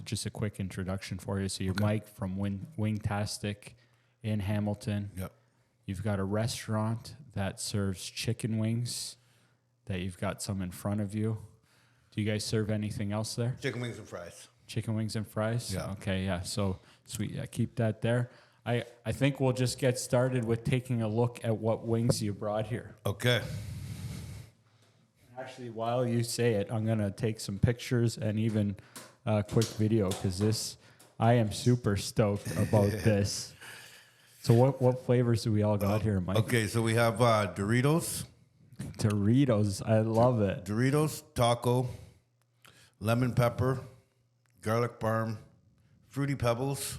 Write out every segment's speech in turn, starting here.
just a quick introduction for you. So you're Mike from Wingtastic in Hamilton. Yep. You've got a restaurant that serves chicken wings that you've got some in front of you. Do you guys serve anything else there? Chicken wings and fries. Chicken wings and fries? Yeah. Okay, yeah. So sweet. Yeah, keep that there. I think we'll just get started with taking a look at what wings you brought here. Okay. Actually, while you say it, I'm going to take some pictures and even a quick video because I am super stoked about this. So what flavors do we all got here, Mike? Okay, so we have Doritos. Doritos. I love it. Doritos, taco, lemon pepper, garlic parm, Fruity Pebbles.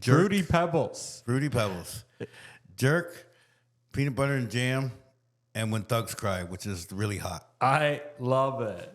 Fruity Pebbles. Fruity Pebbles. Jerk, peanut butter and jam, and When Thugs Cry, which is really hot. I love it.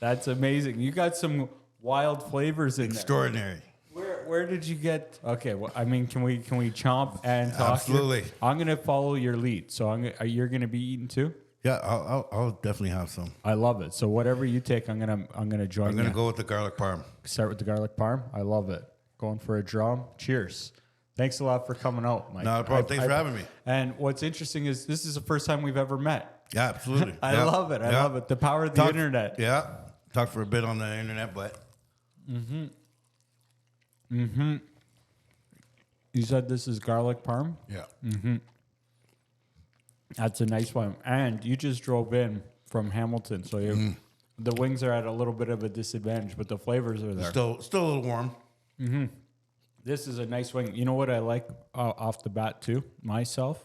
That's amazing. You got some wild flavors in Extraordinary. there. Where did you get? Okay, well, I mean, can we chomp and talk? Absolutely. Here? I'm gonna follow your lead. So you're gonna be eating too. Yeah, I'll definitely have some. I love it. So whatever you take, I'm gonna join. I'm gonna go with the garlic parm. Start with the garlic parm. I love it. Going for a drum. Cheers. Thanks a lot for coming out, Mike. No problem. Thanks for having me. And what's interesting is this is the first time we've ever met. Yeah, absolutely. I love it. I love it. The power of the internet. Yeah. Talked for a bit on the internet, but. You said this is garlic parm? Yeah. That's a nice one. And you just drove in from Hamilton, so the wings are at a little bit of a disadvantage, but the flavors are there. Still a little warm. This is a nice wing. You know what I like off the bat too, myself?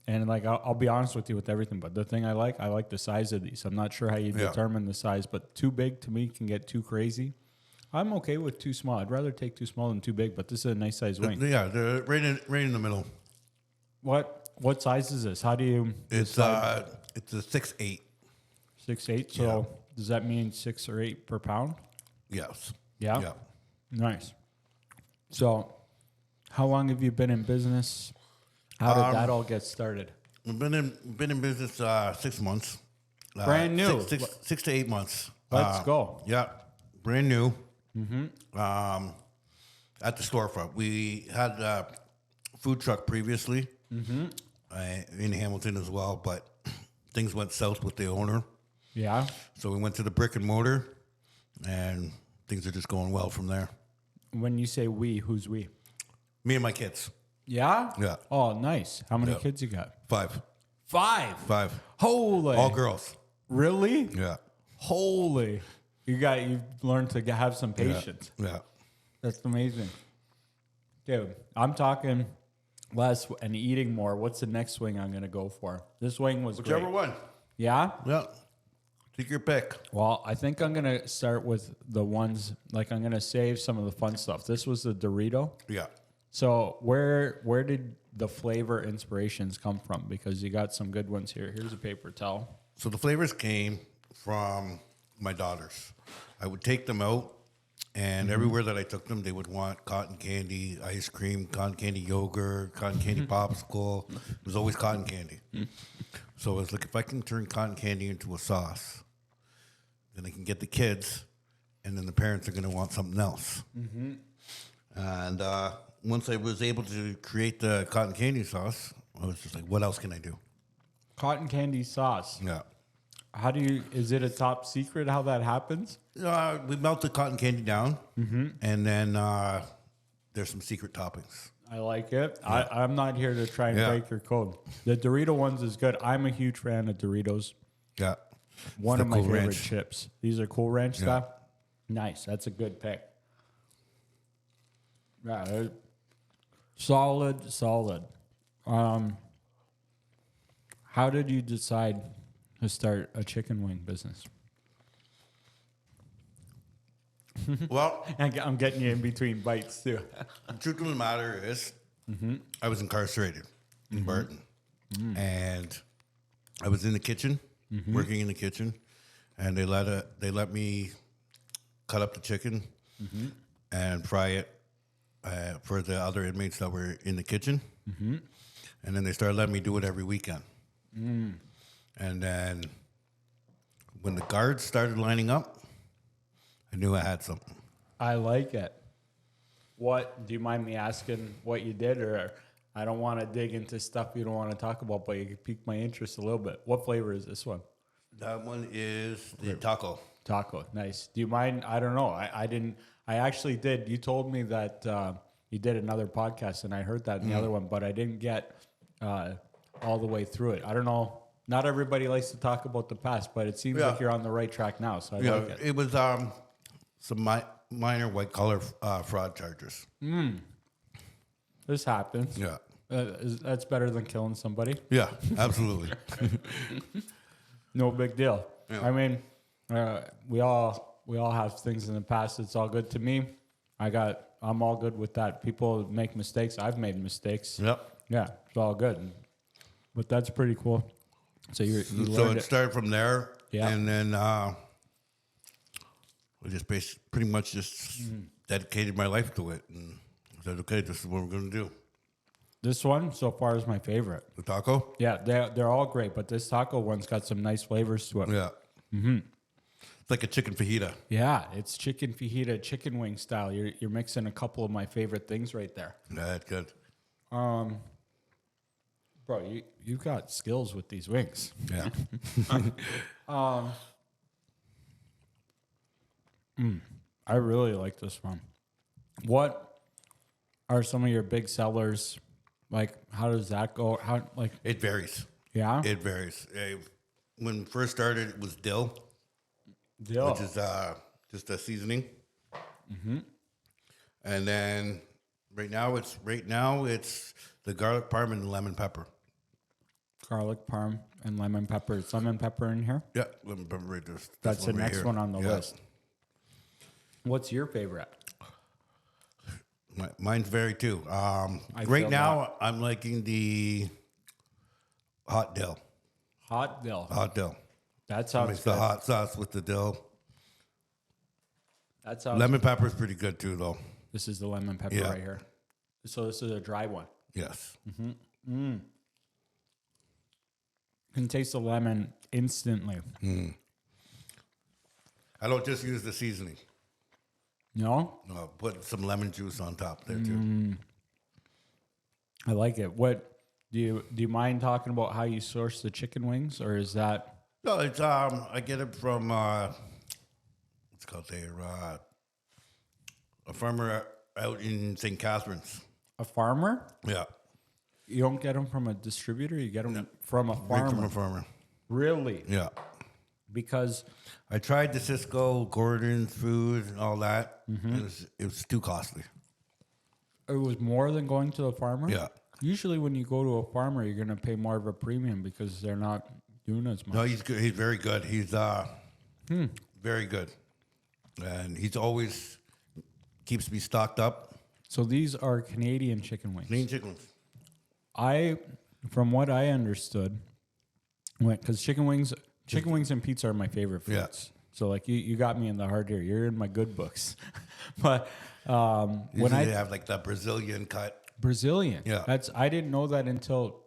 And like I'll be honest with you with everything, but the thing I like the size of these. I'm not sure how you determine the size, but too big to me can get too crazy. I'm okay with too small. I'd rather take too small than too big, but this is a nice size wing. Yeah, they're right in the middle. What size is this? How do you It's a 6'8". 6'8"? So does that mean 6 or 8 per pound? Yes. Yeah. Yeah. Nice. So how long have you been in business? How did that all get started? We've been in business 6 months. Brand new. 6 to 8 months. Let's go. Yeah, brand new. At the storefront, we had a food truck previously in Hamilton as well, but things went south with the owner. Yeah. So we went to the brick and mortar, and things are just going well from there. When you say we, who's we? Me and my kids. Yeah? Yeah. Oh, nice. How many kids you got? 5. 5. Holy. All girls. Really? Yeah. Holy. You've learned to have some patience. Yeah. That's amazing. Dude, I'm talking less and eating more. What's the next swing I'm going to go for? This wing was Whichever great. one. Yeah? Yeah. Take your pick. Well, I think I'm going to start with the ones, like I'm going to save some of the fun stuff. This was the Dorito. Yeah. So where did the flavor inspirations come from? Because you got some good ones here. Here's a paper towel. So the flavors came from my daughters. I would take them out, and everywhere that I took them, they would want cotton candy, ice cream, cotton candy yogurt, cotton candy popsicle. It was always cotton candy. So I was like, if I can turn cotton candy into a sauce, then I can get the kids, and then the parents are going to want something else. And once I was able to create the cotton candy sauce, I was just like, what else can I do? Cotton candy sauce. Yeah. Is it a top secret how that happens? We melt the cotton candy down, and then there's some secret toppings. I like it. Yeah. I'm not here to try and break your code. The Dorito ones is good. I'm a huge fan of Doritos. Yeah. One of my Cool favorite Ranch. chips. These are Cool Ranch stuff. Nice. That's a good pick. Yeah. Solid. How did you decide to start a chicken wing business? Well, I'm getting you in between bites too. the truth of the matter is, I was incarcerated in Barton, and I was in the kitchen, working in the kitchen, and they let me cut up the chicken and fry it for the other inmates that were in the kitchen, and then they started letting me do it every weekend. And then when the guards started lining up, I knew I had something. I like it. What do you mind me asking what you did, or I don't want to dig into stuff you don't want to talk about, but you piqued my interest a little bit. What flavor is this one? That one is the taco. Taco, nice. Do you mind? I don't know. I didn't. I actually did. You told me that you did another podcast, and I heard that in the other one, but I didn't get all the way through it. I don't know. Not everybody likes to talk about the past, but it seems like you're on the right track now. So I like it. It was some minor white collar fraud charges. This happens. Yeah. That's better than killing somebody. Yeah, absolutely. No big deal. Yeah. I mean, we all have things in the past. It's all good to me. I'm all good with that. People make mistakes. I've made mistakes. Yep. Yeah, it's all good. But that's pretty cool. So you So learned it started from there. Yeah. And then we just pretty much just dedicated my life to it. And said, okay, this is what we're going to do. This one so far is my favorite. The taco? Yeah, they're all great, but this taco one's got some nice flavors to it. Yeah. Mm-hmm. It's like a chicken fajita. Yeah, it's chicken fajita, chicken wing style. You're mixing a couple of my favorite things right there. Yeah, that's good. Bro, you've got skills with these wings. Yeah. I really like this one. What are some of your big sellers? Like, how does that go? It varies. Yeah? It varies. When it first started, it was dill, Dill. which is just a seasoning. Mm-hmm. And then right now it's the garlic parm and lemon pepper. Garlic parm and lemon pepper. Is lemon pepper in here? Yeah, lemon pepper right there. That's the right next here. one on the Yeah. list. What's your favorite? Mine's very too. feel Right now, I'm liking the hot dill. Hot dill. Hot dill. That sounds Mix good. the hot sauce with the dill. That sounds Lemon pepper is pretty good too, though. This is the lemon pepper Yeah. right here. So this is a dry one. Yes. You can taste the lemon instantly. I don't just use the seasoning. No? No, put some lemon juice on top there too. I like it. What do you mind talking about how you source the chicken wings, or is that No, it's I get it from what's it called there, a farmer out in St. Catharines. a farmer? Yeah, You don't get them from a distributor. You get them from a right farmer. from a farmer. Really? Yeah, Because I tried the Cisco, Gordon's food, and all that. It was too costly. it was more than going to a farmer. Yeah. Usually, when you go to a farmer, you're going to pay more of a premium because they're not doing as much. No, he's good. He's very good. He's very good, and he's always keeps me stocked up. So these are Canadian chicken wings. Clean chickens. From what I understood, because chicken wings and pizza are my favorite foods. Yeah. So like you got me in the heart here. You're in my good books. But when Usually they have like the Brazilian cut. Brazilian, Yeah. I didn't know that until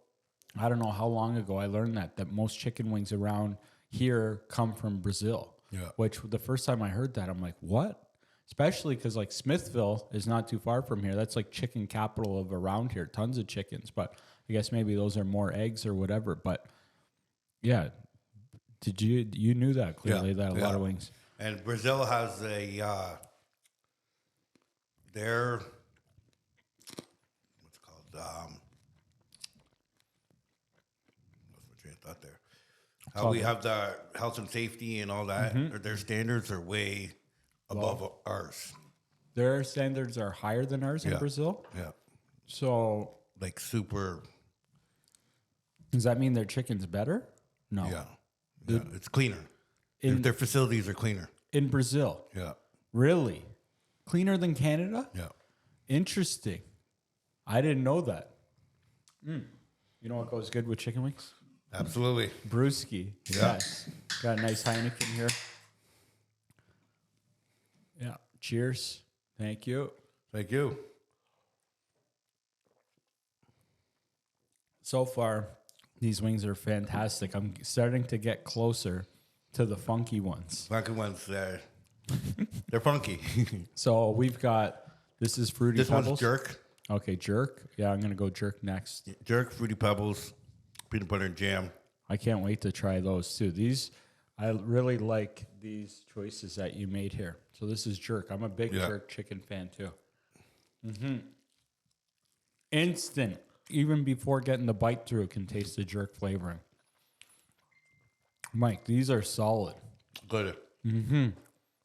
I don't know how long ago I learned that most chicken wings around here come from Brazil. Yeah. Which the first time I heard that, I'm like, what? Especially because like Smithville is not too far from here. That's like chicken capital of around here. Tons of chickens, but I guess maybe those are more eggs or whatever. But yeah, did you knew that clearly that a lot of wings. And Brazil has their what's it called? Lost my train of thought there. How we have the health and safety and all that. Or their standards are way above ours. Their standards are higher than ours in Brazil. Yeah, So like super. does that mean their chicken's better? No. Yeah, it's cleaner. Their facilities are cleaner. In Brazil. Yeah, Really? Cleaner than Canada? yeah. Interesting. I didn't know that. You know what goes good with chicken wings? Absolutely. Brewski. Yeah. Yes. Got a nice Heineken here. Yeah. Cheers. Thank you. Thank you. So far, these wings are fantastic. I'm starting to get closer to the funky ones. Funky ones there. They're funky. So we've got, this is Fruity This Pebbles. one's jerk. Okay, jerk. Yeah, I'm going to go jerk next. Jerk, Fruity Pebbles, peanut butter and jam. I can't wait to try those too. These, I really like these choices that you made here. So this is jerk. I'm a big jerk chicken fan too. Instant. Even before getting the bite through, can taste the jerk flavoring. Mike, these are solid. Good.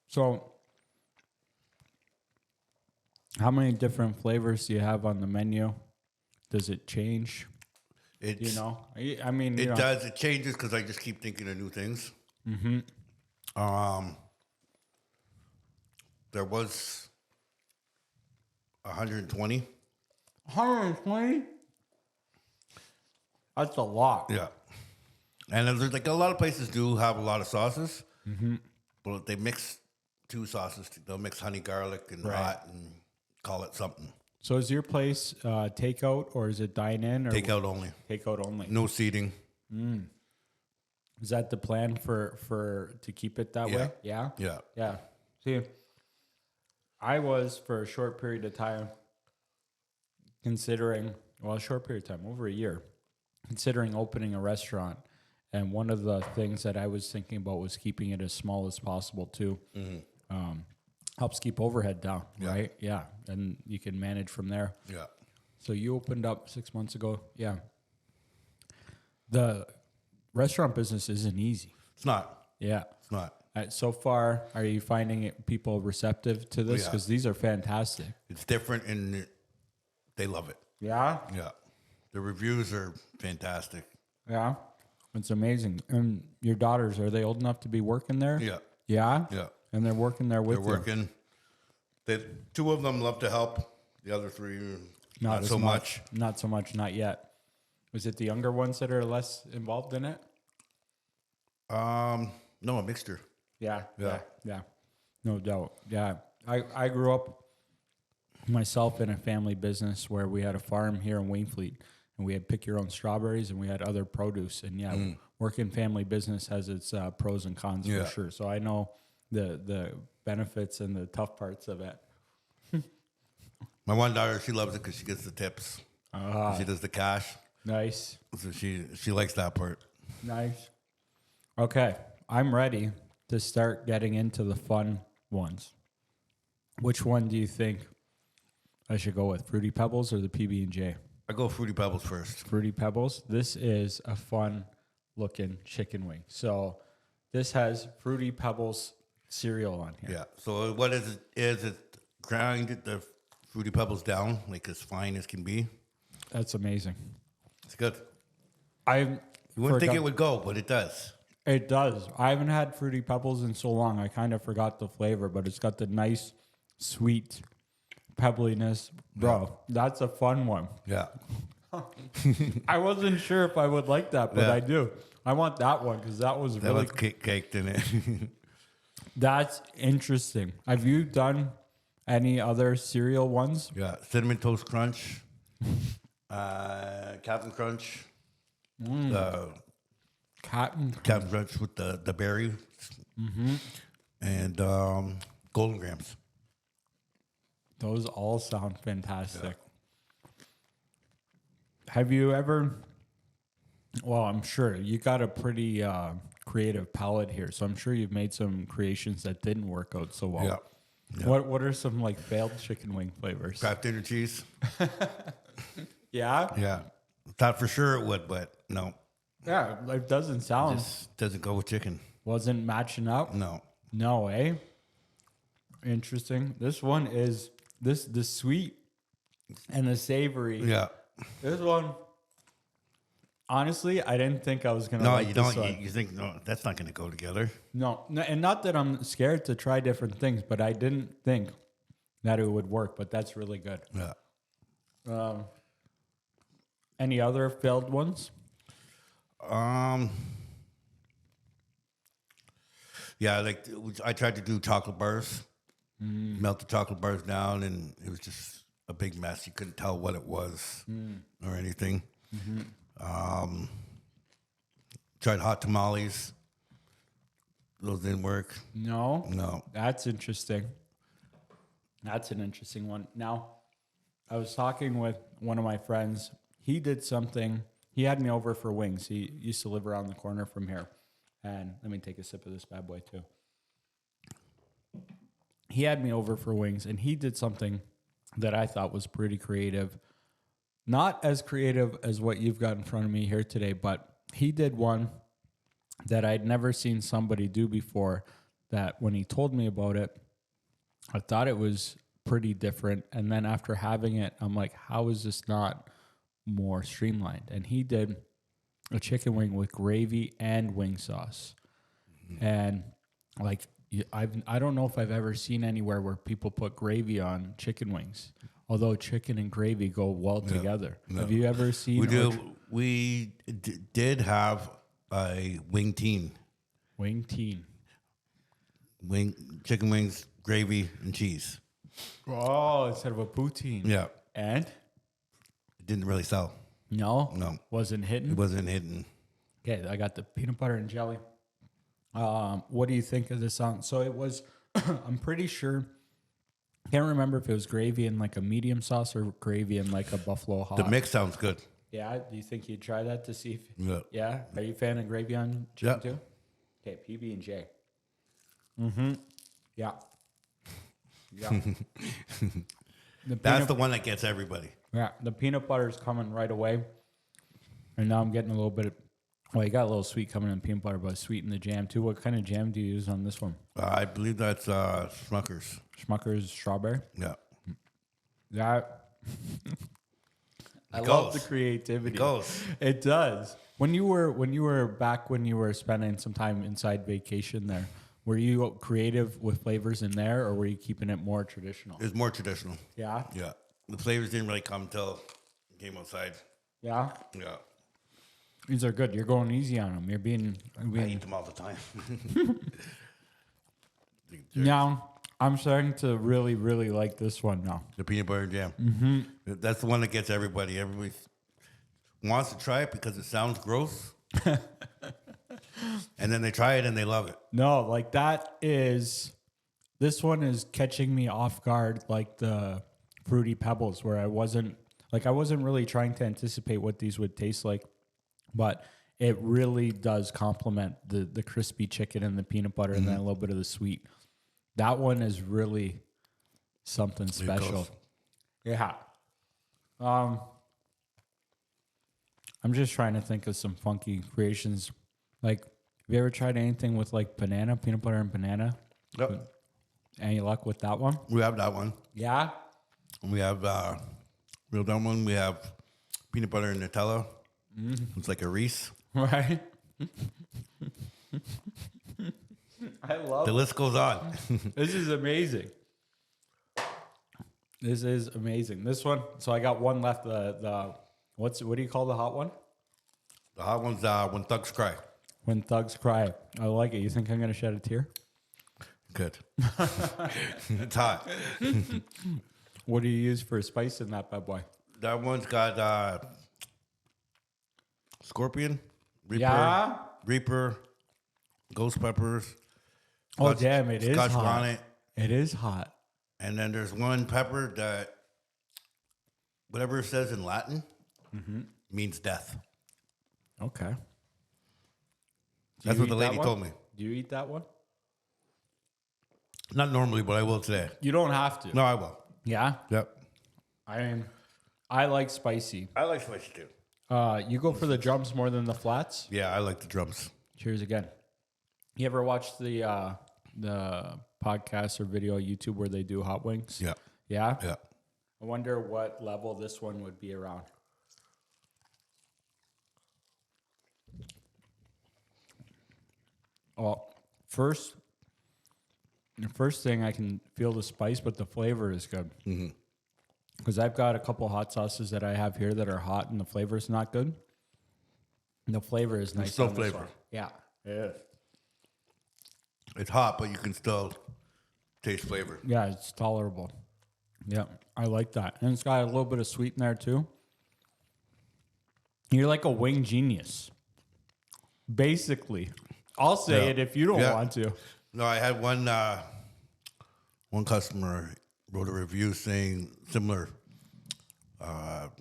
So, how many different flavors do you have on the menu? Does it change? It's, I mean, it does. It changes because I just keep thinking of new things. There was 120. 120? That's a lot. Yeah. And there's like a lot of places do have a lot of sauces, but they mix two sauces. They'll mix honey, garlic, and hot and call it something. So is your place takeout or is it dine-in? Or Takeout only. Takeout only. No seating. Is that the plan for to keep it that way? Yeah? Yeah. Yeah. See, I was for a short period of time considering, well, a short period of time, over a year, considering opening a restaurant. And one of the things that I was thinking about was keeping it as small as possible too. Helps keep overhead down, right? Yeah. And you can manage from there. Yeah. So you opened up 6 months ago. Yeah. The restaurant business isn't easy. It's not. Yeah. It's not. So far, are you finding people receptive to this? Because these are fantastic. It's different and they love it. Yeah? Yeah. The reviews are fantastic. Yeah. It's amazing. And your daughters, are they old enough to be working there? Yeah. Yeah? Yeah. And they're working there with They're working. Two of them love to help. The other three, not so much. Not so much, not yet. Was it the younger ones that are less involved in it? No, a mixture. Yeah. Yeah. Yeah. No doubt. Yeah. I grew up myself in a family business where we had a farm here in Wainfleet and we had pick your own strawberries and we had other produce. And working family business has its pros and cons for sure. So I know the benefits and the tough parts of it. My one daughter, she loves it because she gets the tips. She does the cash. Nice. So she likes that part. Nice. Okay. I'm ready to start getting into the fun ones. Which one do you think I should go with? Fruity Pebbles or the PB&J? I go Fruity Pebbles first. Fruity Pebbles. This is a fun looking chicken wing. So this has Fruity Pebbles cereal on here. Yeah. So what is it grind the Fruity Pebbles down like as fine as can be. That's amazing. It's good. You wouldn't think it would go, but it does. It does. I haven't had Fruity Pebbles in so long. I kind of forgot the flavor, but it's got the nice, sweet pebbliness. Bro, that's a fun one. Yeah. I wasn't sure if I would like that, but I do. I want that one because that was really... That was caked in it. That's interesting. Have you done any other cereal ones? Yeah. Cinnamon Toast Crunch. Captain Crunch. Captain Crunch with the berry. And Golden Grams. Those all sound fantastic. Yeah. Have you ever... Well, I'm sure you got a pretty creative palette here, so I'm sure you've made some creations that didn't work out so well. Yeah. What are some like failed chicken wing flavors? Kraft dinner cheese. Yeah? Yeah. Thought for sure it would, but no. Yeah, it doesn't sound... Just doesn't go with chicken. Wasn't matching up? No. No, eh? Interesting. This one is the sweet and the savory. Yeah. This one, honestly, I didn't think I was going to like you this don't. one. You think, no, that's not going to go together. No, and not that I'm scared to try different things, but I didn't think that it would work, but that's really good. Yeah. Any other failed ones? Yeah, like I tried to do chocolate bars, melt the chocolate bars down, and it was just a big mess. You couldn't tell what it was or anything. Tried hot tamales. Those didn't work. No? No. That's interesting. That's an interesting one. Now, I was talking with one of my friends. He did something. He had me over for wings. He used to live around the corner from here. And let me take a sip of this bad boy too. He had me over for wings, and he did something that I thought was pretty creative. Not as creative as what you've got in front of me here today, but he did one that I'd never seen somebody do before, that when he told me about it, I thought it was pretty different. And then after having it, I'm like, how is this not more streamlined? And he did a chicken wing with gravy and wing sauce. And like, I don't know if I've ever seen anywhere where people put gravy on chicken wings, although chicken and gravy go well together. No. Have you ever seen? We do. We did have a wing teen. Wing teen. Chicken wings, gravy, and cheese. Oh, instead of a poutine. Yeah. And? It didn't really sell. No? No. Wasn't hitting? It wasn't hitting. Okay, I got the peanut butter and jelly. What do you think of this song? So it was, I'm pretty sure, can't remember if it was gravy in like a medium sauce or gravy in like a buffalo hot. The mix sounds good. Yeah, do you think you'd try that to see if... Yeah. Yeah? Are you a fan of gravy on chicken too? Okay, PB&J. Mm-hmm. Yeah. Yeah. That's the one that gets everybody. Yeah, the peanut butter is coming right away. And now I'm getting a little bit of... Well, you got a little sweet coming in peanut butter, but sweet in the jam too. What kind of jam do you use on this one? I believe that's Smucker's. Smucker's strawberry? Yeah. That... I love the creativity. It goes. It does. When you were spending some time inside vacation there, were you creative with flavors in there, or were you keeping it more traditional? It's more traditional. Yeah? Yeah. The flavors didn't really come until came outside. Yeah? Yeah. These are good. You're going easy on them. I eat them all the time. Now, I'm starting to really, really like this one now. The peanut butter and jam. Mm-hmm. That's the one that gets everybody. Everybody wants to try it because it sounds gross. And then they try it and they love it. No, like this one is catching me off guard like the Fruity Pebbles, where I wasn't really trying to anticipate what these would taste like, but it really does complement the crispy chicken and the peanut butter and then a little bit of the sweet. That one is really something special. Yeah. I'm just trying to think of some funky creations. Like, have you ever tried anything with like peanut butter and banana? Yep. Any luck with that one? We have that one. Yeah. We have real dumb one. We have peanut butter and Nutella. It's like a Reese. Right. I love the list goes on. This is amazing. This is amazing. This one. So I got one left. What do you call the hot one? The hot one's When Thugs Cry. When Thugs Cry. I like it. You think I'm gonna shed a tear? Good. It's hot. What do you use for spice in that bad boy? That one's got Scorpion, Reaper, Ghost Peppers. Oh, damn, it is Scotch hot. Bonnet. It is hot. And then there's one pepper that, whatever it says in Latin, means death. Okay. That's what the lady told me. Do you eat that one? Not normally, but I will today. You don't have to. No, I will. Yeah? Yep. I like spicy. I like spicy too. You go for the drums more than the flats? Yeah, I like the drums. Cheers again. You ever watch the podcast or video on YouTube where they do hot wings? Yeah. Yeah? Yeah. I wonder what level this one would be around. Well, the first thing I can feel the spice, but the flavor is good. Because I've got a couple hot sauces that I have here that are hot and the flavor is not good. And the flavor is nice. Still flavor. Yeah, it is. It's hot, but you can still taste flavor. Yeah, it's tolerable. Yeah, I like that. And it's got a little bit of sweet in there too. You're like a wing genius. Basically. I'll say it if you don't want to. No, I had one customer wrote a review saying similar, like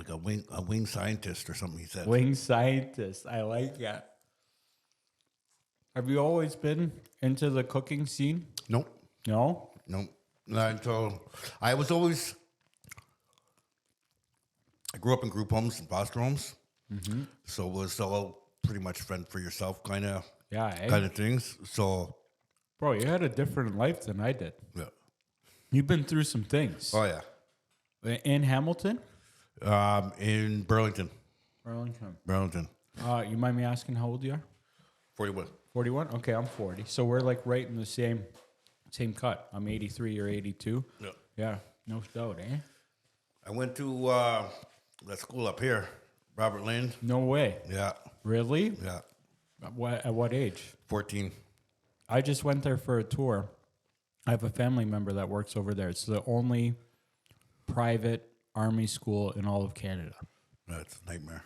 a wing scientist or something. He said Wing scientist. I like that. Have you always been into the cooking scene? nope, No. nope. Not until I grew up in group homes and foster homes, so it was all pretty much fend for yourself kind of kind of things. So, Bro, you had a different life than I did. yeah. You've been through some things. Oh yeah. In Hamilton? In Burlington. Burlington. You mind me asking how old you are? 41. 41? Okay, I'm 40. So we're like right in the same cut. I'm 83 or 82. Yeah. Yeah, no doubt, eh? I went to that school up here, Robert Land. No way. Yeah. Really? Yeah. At what age? 14. I just went there for a tour. I have a family member that works over there. It's the only private army school in all of Canada. That's a nightmare.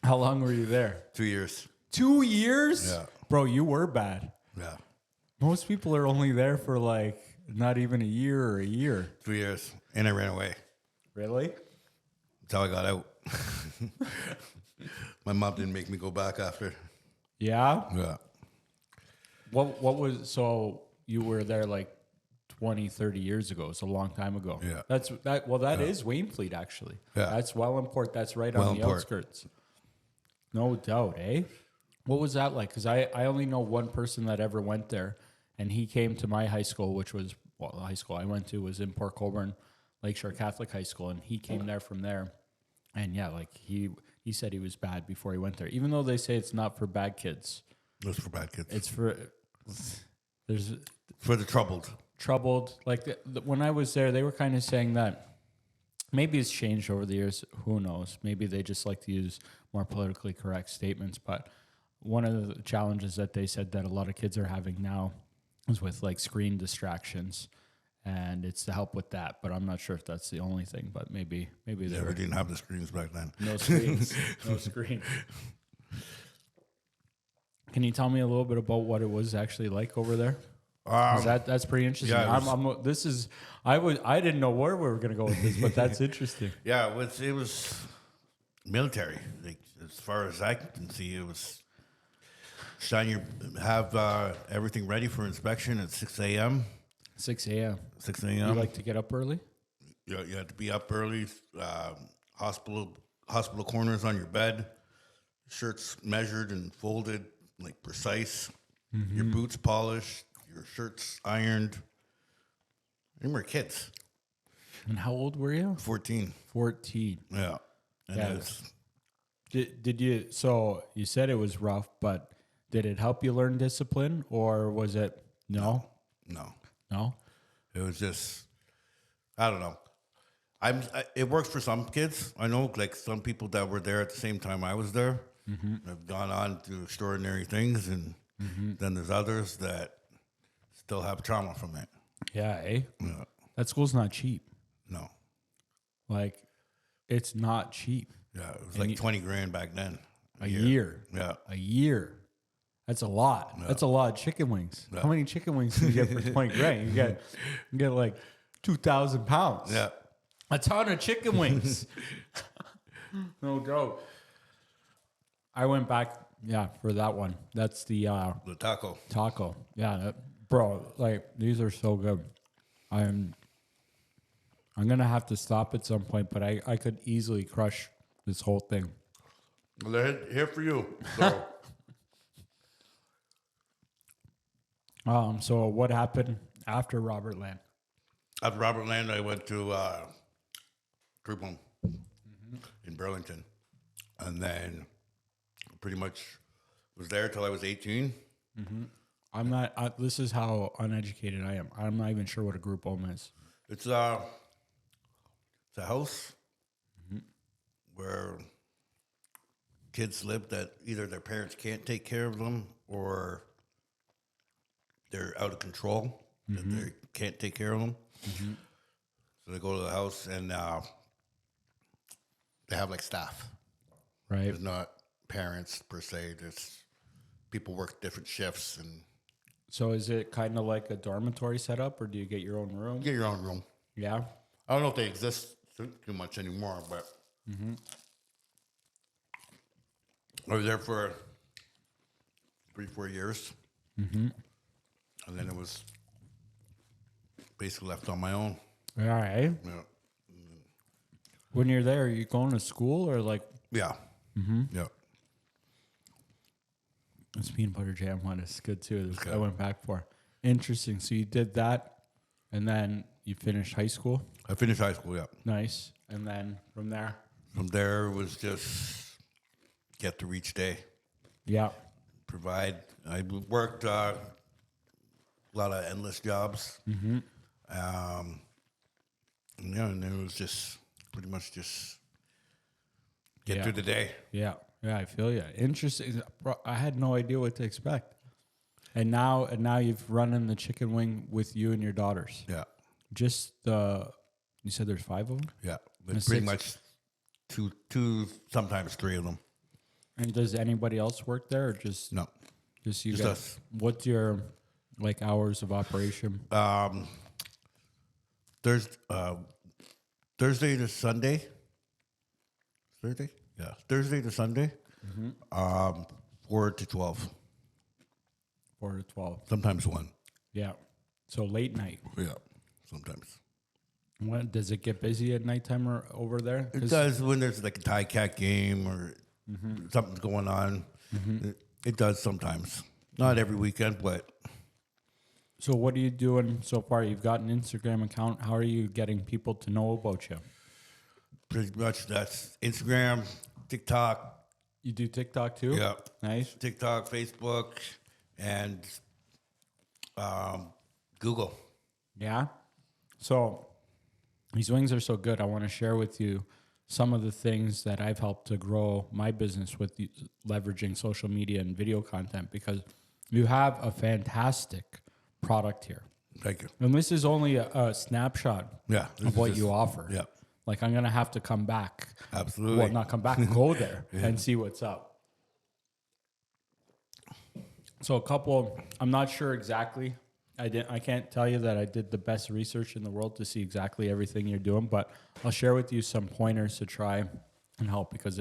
How long were you there? 2 years. 2 years? Yeah. Bro, you were bad. Yeah. Most people are only there for like not even a year or a year. 2 years. And I ran away. Really? That's how I got out. My mom didn't make me go back after. Yeah? Yeah. What was, so you were there like 20, 30 years ago. It's a long time ago. Yeah. That is Wainfleet actually. Yeah. That's Wellandport. That's right on the outskirts. No doubt, eh? What was that like? Because I only know one person that ever went there, and he came to my high school, which was, well, the high school I went to was in Port Colborne, Lakeshore Catholic High School, and he came there from there. And yeah, like he said he was bad before he went there, even though they say it's not for bad kids. It's for bad kids. It's for, there's For the troubled. Like when I was there, they were kind of saying that maybe it's changed over the years. Who knows? Maybe they just like to use more politically correct statements. But one of the challenges that they said that a lot of kids are having now is with like screen distractions, and it's to help with that. But I'm not sure if that's the only thing. But maybe Yeah, we didn't have the screens back then. no screens, no screen. Can you tell me a little bit about what it was actually like over there? 'Cause that's pretty interesting. Yeah, I didn't know where we were going to go with this, but that's interesting. Yeah, it was military. Like, as far as I can see, it was have everything ready for inspection at 6 a.m. 6 a.m. 6 You a.m. like to get up early? You had to be up early. Hospital corners on your bed. Shirts measured and folded, like precise. Mm-hmm. Your boots polished. Your shirts ironed. And we're kids. And how old were you? 14. 14. Yeah. And yeah. Did you? So you said it was rough, but did it help you learn discipline, or was it no? No. It was just, I don't know. It works for some kids. I know, like some people that were there at the same time I was there have gone on to extraordinary things, and then there's others that still have trauma from it. Yeah, eh? Yeah. That school's not cheap. No. Like, it's not cheap. Yeah, it was like 20 grand back then. A year. Yeah. A year. That's a lot. Yeah. That's a lot of chicken wings. Yeah. How many chicken wings can you get for 20 grand? You get like 2,000 pounds. Yeah. A ton of chicken wings. No joke. I went back, for that one. That's the taco. Taco. Yeah, bro, like these are so good. I'm gonna have to stop at some point, but I could easily crush this whole thing. Well, they're here for you. So. So what happened after Robert Land? After Robert Land, I went to group home in Burlington, and then pretty much was there till I was 18. I'm not. This is how uneducated I am. I'm not even sure what a group home is. It's a house where kids live that either their parents can't take care of them or they're out of control, that they can't take care of them. So they go to the house and they have like staff. Right. There's not parents per se. There's people work different shifts and So is it kind of like a dormitory setup, or do you get your own room? get your own room. Yeah. I don't know if they exist too much anymore, but I was there for 3-4 years, and then it was basically left on my own. All right. Yeah, When you're there, are you going to school or like yeah, yeah. this peanut butter jam one is good too. This Okay. I went back for. Interesting. So you did that, and then you finished high school. I finished high school. Yeah. Nice. And then from there, From there it was just get through each day, yeah, provide. I worked a lot of endless jobs. Yeah, and then it was just pretty much just get Yeah. through the day. yeah, yeah. I feel you. Interesting. Bro, I had no idea what to expect. And now you've run in the chicken wing with you and your daughters. Yeah, Just you said there's 5 of them. yeah. And But pretty 6 much two, sometimes 3 of them. And does anybody else work there, or just No, just you just guys? us. What's your like hours of operation? Thursday to Sunday. Thursday, yeah, Thursday to Sunday. 4 to 12, 4 to 12. sometimes 1. Yeah. So late night. Yeah, sometimes. When does it get busy at nighttime or over there? It does when there's like a tie cat game or something's going on. It does sometimes. Not every weekend, but So what are you doing so far? You've got an Instagram account. How are you getting people to know about you? pretty much that's Instagram, TikTok. You do TikTok too? Yeah, Nice. TikTok, Facebook, and Google. Yeah. So these wings are so good. I want to share with you some of the things that I've helped to grow my business with leveraging social media and video content, because you have a fantastic product here. Thank you. And this is only a snapshot Yeah, this of is what just- you offer. Yeah, Like I'm going to have to come back. absolutely. Well, not come back, go there and see what's up. So I'm not sure exactly. I can't tell you that I did the best research in the world to see exactly everything you're doing, but I'll share with you some pointers to try and help, because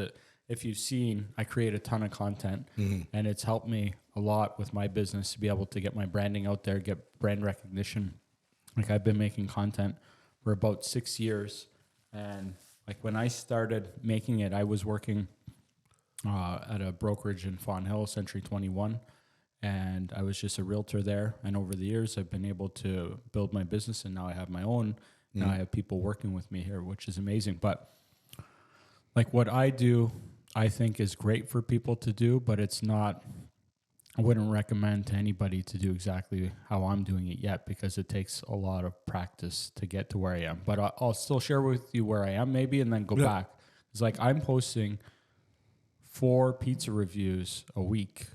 if you've seen, I create a ton of content and it's helped me a lot with my business to be able to get my branding out there, get brand recognition. Like I've been making content for about 6 years. And like when I started making it, I was working at a brokerage in Fawn Hill, Century 21. And I was just a realtor there. And over the years, I've been able to build my business, and now I have my own. Now I have people working with me here, which is amazing. But like what I do, I think is great for people to do, but it's not, I wouldn't recommend to anybody to do exactly how I'm doing it yet, because it takes a lot of practice to get to where I am. But I'll still share with you where I am maybe, and then go back. It's like I'm posting 4 pizza reviews a week.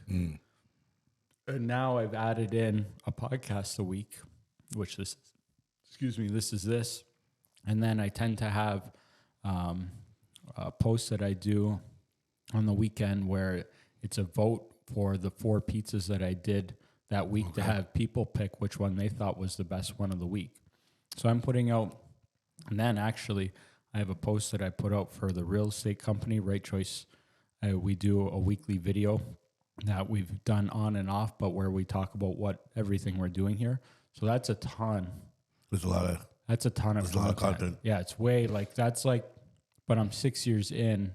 And now I've added in a podcast a week, which this is this. And then I tend to have posts that I do on the weekend where it's a vote for the 4 pizzas that I did that week to have people pick which one they thought was the best one of the week. So I'm putting out, and then actually I have a post that I put out for the real estate company, Right Choice. We do a weekly video that we've done on and off, but where we talk about everything we're doing here. So that's a ton. There's a lot of That's a ton of content. Yeah, it's way but I'm 6 years in,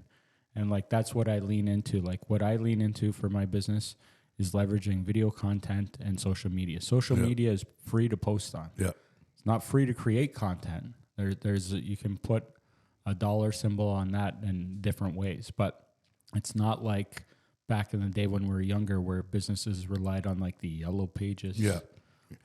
and like that's what I lean into. Like what I lean into for my business is leveraging video content and social media. Social media is free to post on. Yeah. It's not free to create content. You can put a dollar symbol on that in different ways, but it's not like back in the day when we were younger, where businesses relied on like the yellow pages,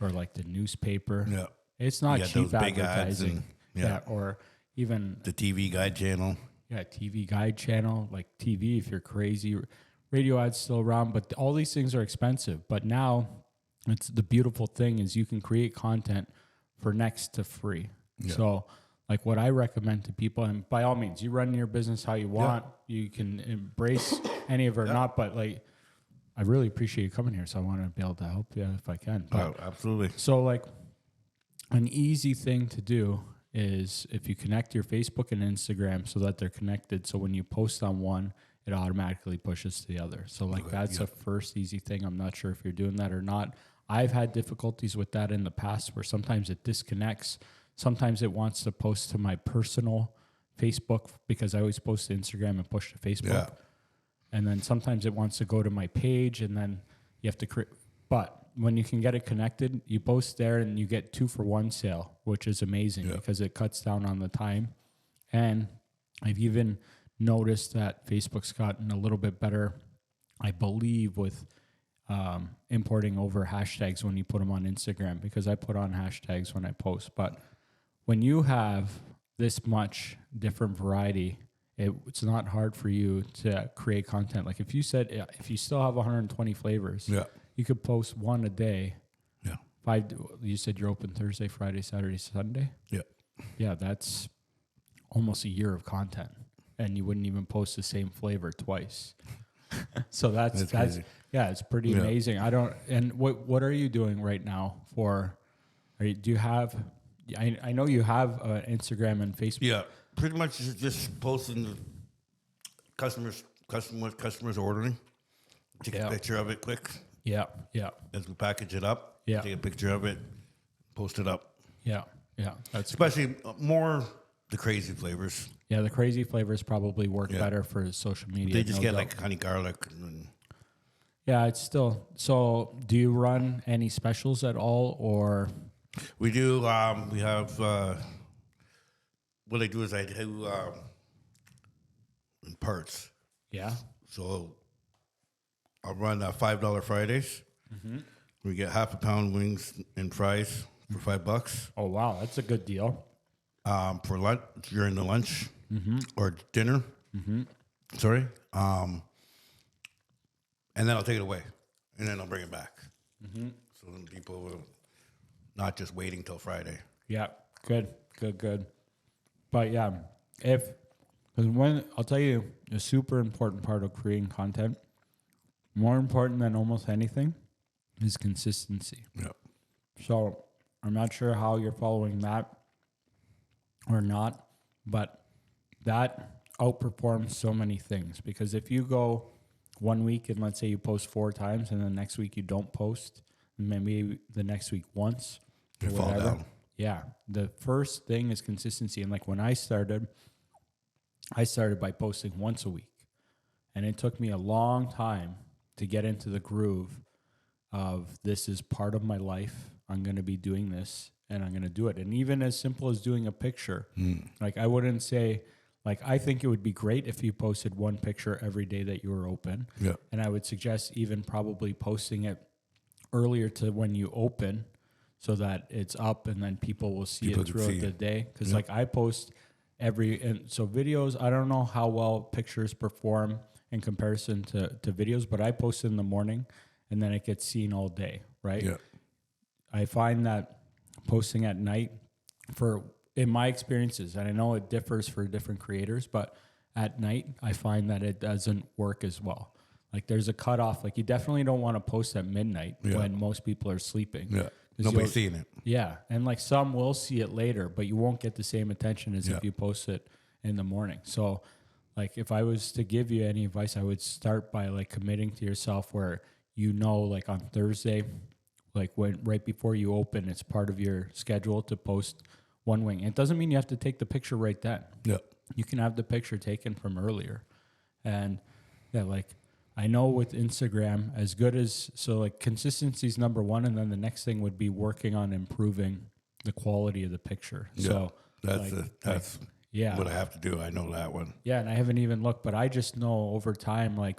or like the newspaper. Yeah, it's not cheap those big ads advertising. and, Or even the TV guide channel. TV guide channel, like TV if you're crazy. Radio ads still around, but all these things are expensive. But now, it's the beautiful thing is you can create content for next to free. So, like what I recommend to people, and by all means, you run your business how you want. You can embrace any of it or not, but like, I really appreciate you coming here, so I want to be able to help you if I can. But, absolutely. So like an easy thing to do is if you connect your Facebook and Instagram so that they're connected. So when you post on one, it automatically pushes to the other. So like that's a first easy thing. I'm not sure if you're doing that or not. I've had difficulties with that in the past where sometimes it disconnects. Sometimes it wants to post to my personal Facebook because I always post to Instagram and push to Facebook. Yeah. And then sometimes it wants to go to my page and then you have to create. But when you can get it connected, you post there and you get 2-for-1 sale, which is amazing because it cuts down on the time. And I've even noticed that Facebook's gotten a little bit better, I believe, with importing over hashtags when you put them on Instagram, because I put on hashtags when I post. But when you have this much different variety, it's not hard for you to create content. Like if you still have 120 flavors, you could post one a day. Yeah. 5, you said you're open Thursday, Friday, Saturday, Sunday? Yeah. Yeah, that's almost a year of content. And you wouldn't even post the same flavor twice. So that's crazy. Yeah, it's pretty amazing. What are you doing right now do you have, I know you have Instagram and Facebook. Yeah, pretty much just posting the customers ordering. Take a picture of it quick. Yeah. As we package it up, take a picture of it, post it up. Yeah. That's especially more the crazy flavors. Yeah, the crazy flavors probably work better for social media. They just get like honey garlic. Yeah, it's still. So, do you run any specials at all, or? We do. We have. What I do is I do in parts. Yeah. So I'll run $5 Fridays. Mm-hmm. We get half a pound wings and fries for $5. Oh wow, that's a good deal. For lunch during the lunch or dinner. Mm-hmm. Sorry. And then I'll take it away, and then I'll bring it back. Mm-hmm. So then people will not just waiting till Friday. Yeah, good. But yeah, because I'll tell you, a super important part of creating content, more important than almost anything, is consistency. Yeah. So I'm not sure how you're following that or not, but that outperforms so many things. Because if you go 1 week and let's say you post 4 times and then next week you don't post, maybe the next week once, or whatever. Fall down. Yeah. The first thing is consistency. And like when I started by posting once a week. And it took me a long time to get into the groove of this is part of my life. I'm going to be doing this and I'm going to do it. And even as simple as doing a picture, like I wouldn't say, like, I think it would be great if you posted 1 picture every day that you were open. Yeah. And I would suggest even probably posting it earlier to when you open so that it's up and then people will see it throughout the day. Because like I post so videos, I don't know how well pictures perform in comparison to videos, but I post in the morning and then it gets seen all day, right? Yeah. I find that posting at night in my experiences, and I know it differs for different creators, but at night, I find that it doesn't work as well. Like there's a cutoff. Like you definitely don't want to post at midnight when most people are sleeping. Yeah. Nobody's seeing it. Yeah. And like some will see it later, but you won't get the same attention as if you post it in the morning. So like if I was to give you any advice, I would start by like committing to yourself where like on Thursday, like right before you open, it's part of your schedule to post 1 wing. It doesn't mean you have to take the picture right then. Yeah. You can have the picture taken from earlier. And like I know with Instagram, so like consistency is number 1, and then the next thing would be working on improving the quality of the picture. Yeah. So that's what I have to do. I know that one. Yeah, and I haven't even looked, but I just know over time, like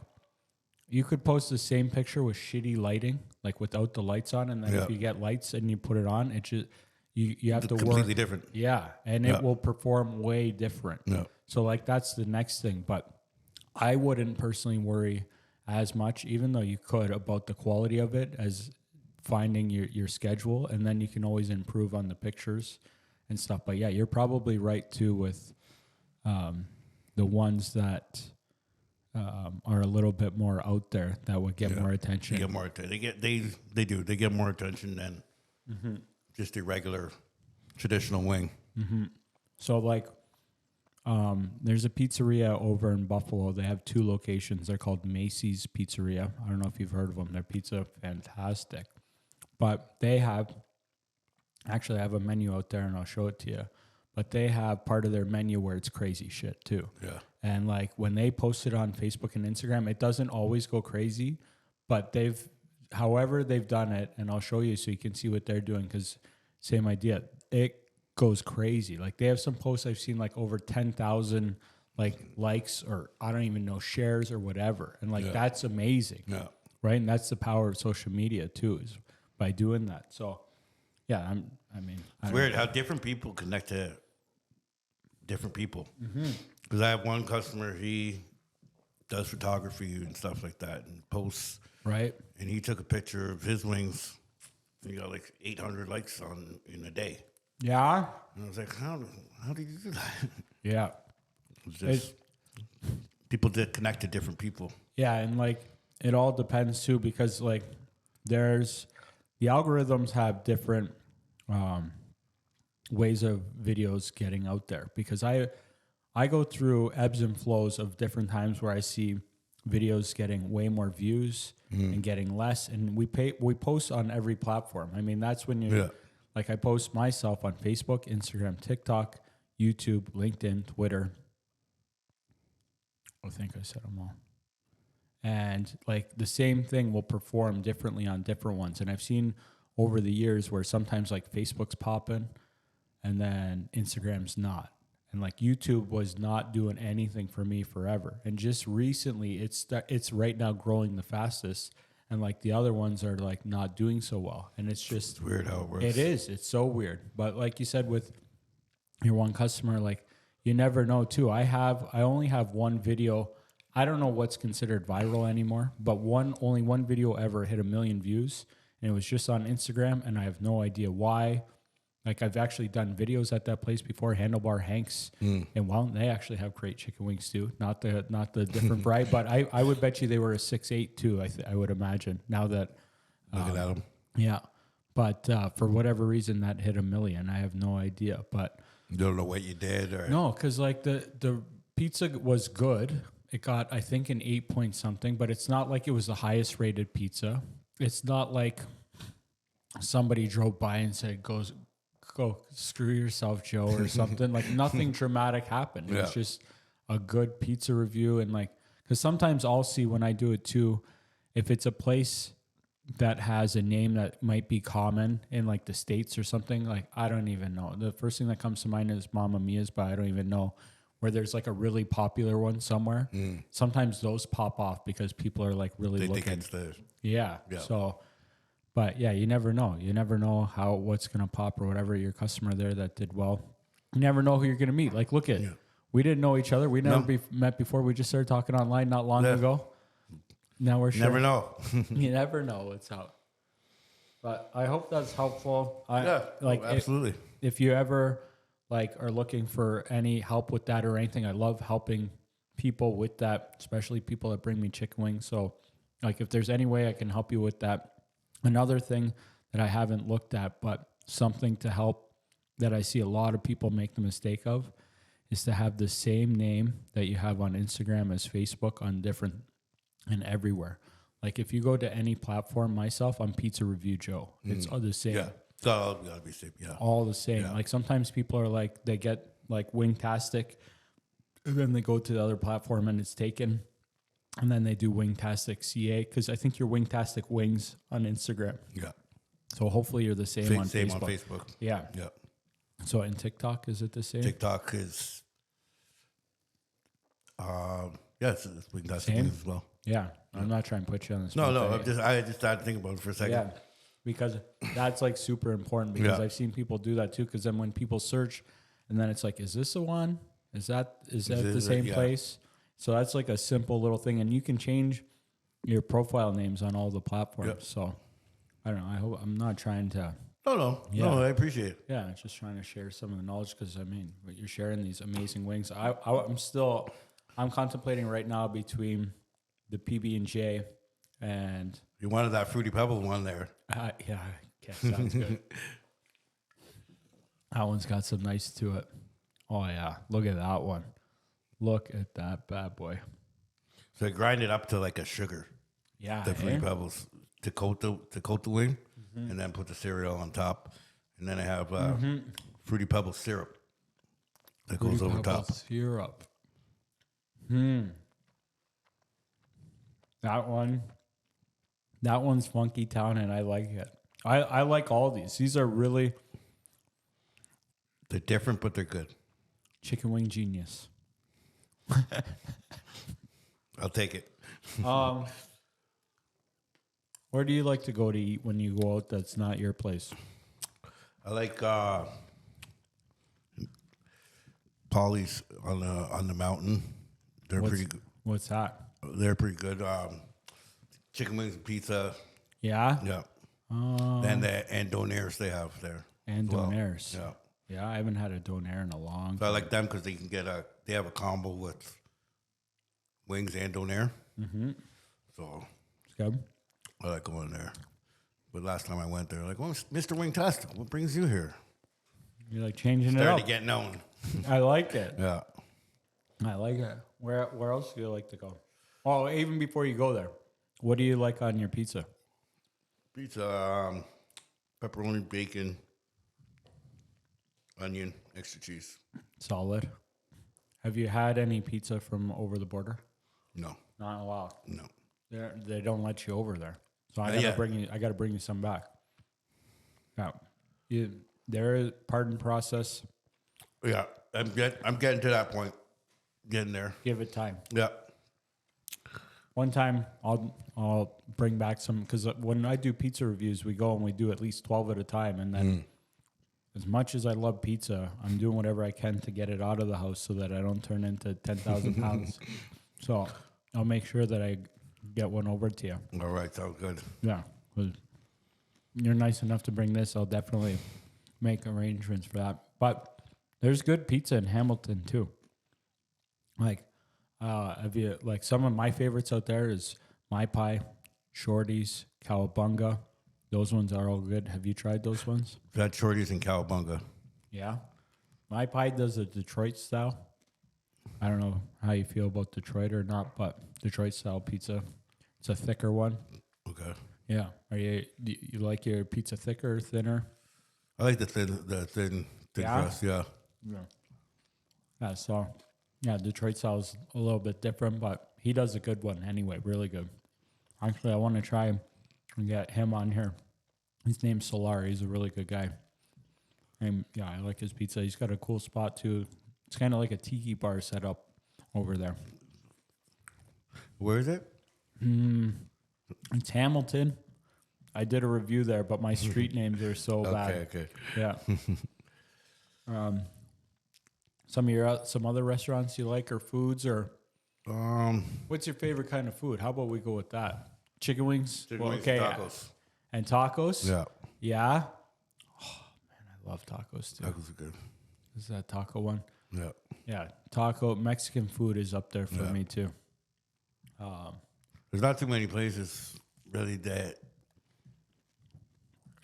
you could post the same picture with shitty lighting, like without the lights on, and then if you get lights and you put it on, it just you have to work completely different. Yeah, and it will perform way different. Yeah. So like that's the next thing, but I wouldn't personally worry as much, even though you could, about the quality of it, as finding your schedule, and then you can always improve on the pictures and stuff. But yeah, you're probably right too with the ones that are a little bit more out there that would get more attention. They get more attention. They do. They get more attention than just a regular traditional wing. So like, there's a pizzeria over in Buffalo. They have 2 locations. They're called Macy's Pizzeria. I don't know if you've heard of them. Their pizza fantastic, but they have. Actually, I have a menu out there, and I'll show it to you. But they have part of their menu where it's crazy shit too. Yeah. And like when they post it on Facebook and Instagram, it doesn't always go crazy, but however they've done it, and I'll show you so you can see what they're doing, because same idea. It goes crazy. Like they have some posts I've seen like over 10,000 like likes, or I don't even know, shares or whatever. And like that's amazing. Yeah. Right? And that's the power of social media too, is by doing that. So yeah, it's weird how different people connect to different people. Because I have one customer, he does photography and stuff like that and posts. Right. And he took a picture of his wings. And he got like 800 likes in a day. Yeah. And I was like, how did you do that? Yeah. It's just people did connect to different people. Yeah, and like it all depends too, because like there's the algorithms have different ways of videos getting out there, because I go through ebbs and flows of different times where I see videos getting way more views and getting less, and we post on every platform. I mean, that's when you like I post myself on Facebook, Instagram, TikTok, YouTube, LinkedIn, Twitter. I think I said them all. And like the same thing will perform differently on different ones. And I've seen over the years where sometimes like Facebook's popping and then Instagram's not. And like YouTube was not doing anything for me forever. And just recently it's right now growing the fastest. And like the other ones are like not doing so well. And it's just weird how it works. It is. It's so weird. But like you said with your one customer, like you never know too. I only have one video. I don't know what's considered viral anymore, but only one video ever hit 1 million views, and it was just on Instagram, and I have no idea why. Like I've actually done videos at that place before, Handlebar Hanks, and they actually have great chicken wings too. Not the different variety, but I would bet you they were a 6.8 too. I would imagine now that looking at them. Yeah, but for whatever reason that hit 1 million. I have no idea, but you don't know what you did, or no, because like the pizza was good. It got, I think, an 8 point something, but it's not like it was the highest rated pizza. It's not like somebody drove by and said, go screw yourself, Joe, or something. Like nothing dramatic happened. It was just a good pizza review. And like, because sometimes I'll see when I do it too, if it's a place that has a name that might be common in like the States or something, like I don't even know. The first thing that comes to mind is Mamma Mia's, but I don't even know. Where there's like a really popular one somewhere, sometimes those pop off because people are like really looking. Think it's the yeah. So, but yeah, you never know. You never know what's gonna pop or whatever. Your customer there that did well, you never know who you're gonna meet. Like, look at we didn't know each other. We never met before. We just started talking online not long ago. Now we're never know. You never know what's out. But I hope that's helpful. Absolutely. If you ever like are looking for any help with that or anything, I love helping people with that, especially people that bring me chicken wings. So like if there's any way I can help you with that. Another thing that I haven't looked at, but something to help that I see a lot of people make the mistake of is to have the same name that you have on Instagram as Facebook on different and everywhere. Like if you go to any platform, myself, I'm Pizza Review Joe. It's all the same. Yeah. It's all gotta be safe. Yeah. All the same. Yeah. Like sometimes people are like, they get like Wingtastic and then they go to the other platform and it's taken. And then they do Wingtastic CA because I think you're Wingtastic Wingz on Instagram. Yeah. So hopefully you're the same on Facebook. Same on Facebook. Yeah. Yeah. So in TikTok, is it the same? TikTok is, it's Wingtastic Wingz as well. Yeah. I'm not trying to put you on the spot. No. I just started thinking about it for a second. Yeah. Because that's like super important because I've seen people do that too. Because then when people search and then it's like, is this the one? Is that the same place? So that's like a simple little thing. And you can change your profile names on all the platforms. Yep. So I don't know. I'm not trying to No, I appreciate it. Yeah, just trying to share some of the knowledge because but you're sharing these amazing wings. I'm contemplating right now between the PB&J and You wanted that Fruity Pebble one there. yeah, sounds good. That one's got some nice to it. Oh yeah, look at that one. Look at that bad boy. So I grind it up to like a sugar. Yeah, The Fruity Pebbles to coat the wing, and then put the cereal on top, and then I have Fruity Pebbles syrup that goes over top. Syrup. That one's Funky Town, and I like it. I like all these. These are really They're different, but they're good. chicken wing genius. I'll take it. Where do you like to go to eat when you go out that's not your place? I like Polly's on the mountain. They're pretty good. What's that? They're pretty good. Chicken wings and pizza. Yeah? Yeah. And Donairs they have there. And as well. Donairs. Yeah. Yeah, I haven't had a donair in a long time. So I like them because they have a combo with wings and donair. Mm-hmm. So It's good. I like going there. But last time I went there, like, well, Mr. Wingtastic, what brings you here? You're like changing it Starting up. to get known. I like it. Yeah. I like it. Where else do you like to go? Oh, even before you go there, what do you like on your pizza? Pizza, pepperoni, bacon, onion, extra cheese. Solid. Have you had any pizza from over the border? No. Not in a while. No. They don't let you over there, so I gotta bring you some back. Yeah, there is pardon process. Yeah, I'm getting to that point. Getting there. Give it time. Yeah. One time I'll bring back some because when I do pizza reviews, we go and we do at least 12 at a time, and then as much as I love pizza, I'm doing whatever I can to get it out of the house so that I don't turn into 10,000 pounds. So I'll make sure that I get one over to you. All right, sounds good. Yeah, 'cause you're nice enough to bring this. I'll definitely make arrangements for that. But there's good pizza in Hamilton too. Like, have you like some of my favorites out there is My Pie, Shorty's, Cowabunga. Those ones are all good. Have you tried those ones? Got Shorty's and Cowabunga. Yeah. My Pie does a Detroit style. I don't know how you feel about Detroit or not, but Detroit style pizza. It's a thicker one. Okay. Yeah. Do you like your pizza thicker or thinner? I like the thin crust. Yeah. Yeah. So Detroit style is a little bit different, but he does a good one anyway. Really good. Actually, I want to try and get him on here. His name's Solar. He's a really good guy. And yeah, I like his pizza. He's got a cool spot too. It's kind of like a tiki bar set up over there. Where is it? It's Hamilton. I did a review there, but my street names are so bad. Okay. Yeah. Some other restaurants you like or foods or what's your favorite kind of food? How about we go with that? Chicken wings? Chicken wings and tacos. And tacos? Yeah. Yeah? Oh, man, I love tacos too. Tacos are good. Is that taco one? Yeah. Yeah. Mexican food is up there for me too. There's not too many places really that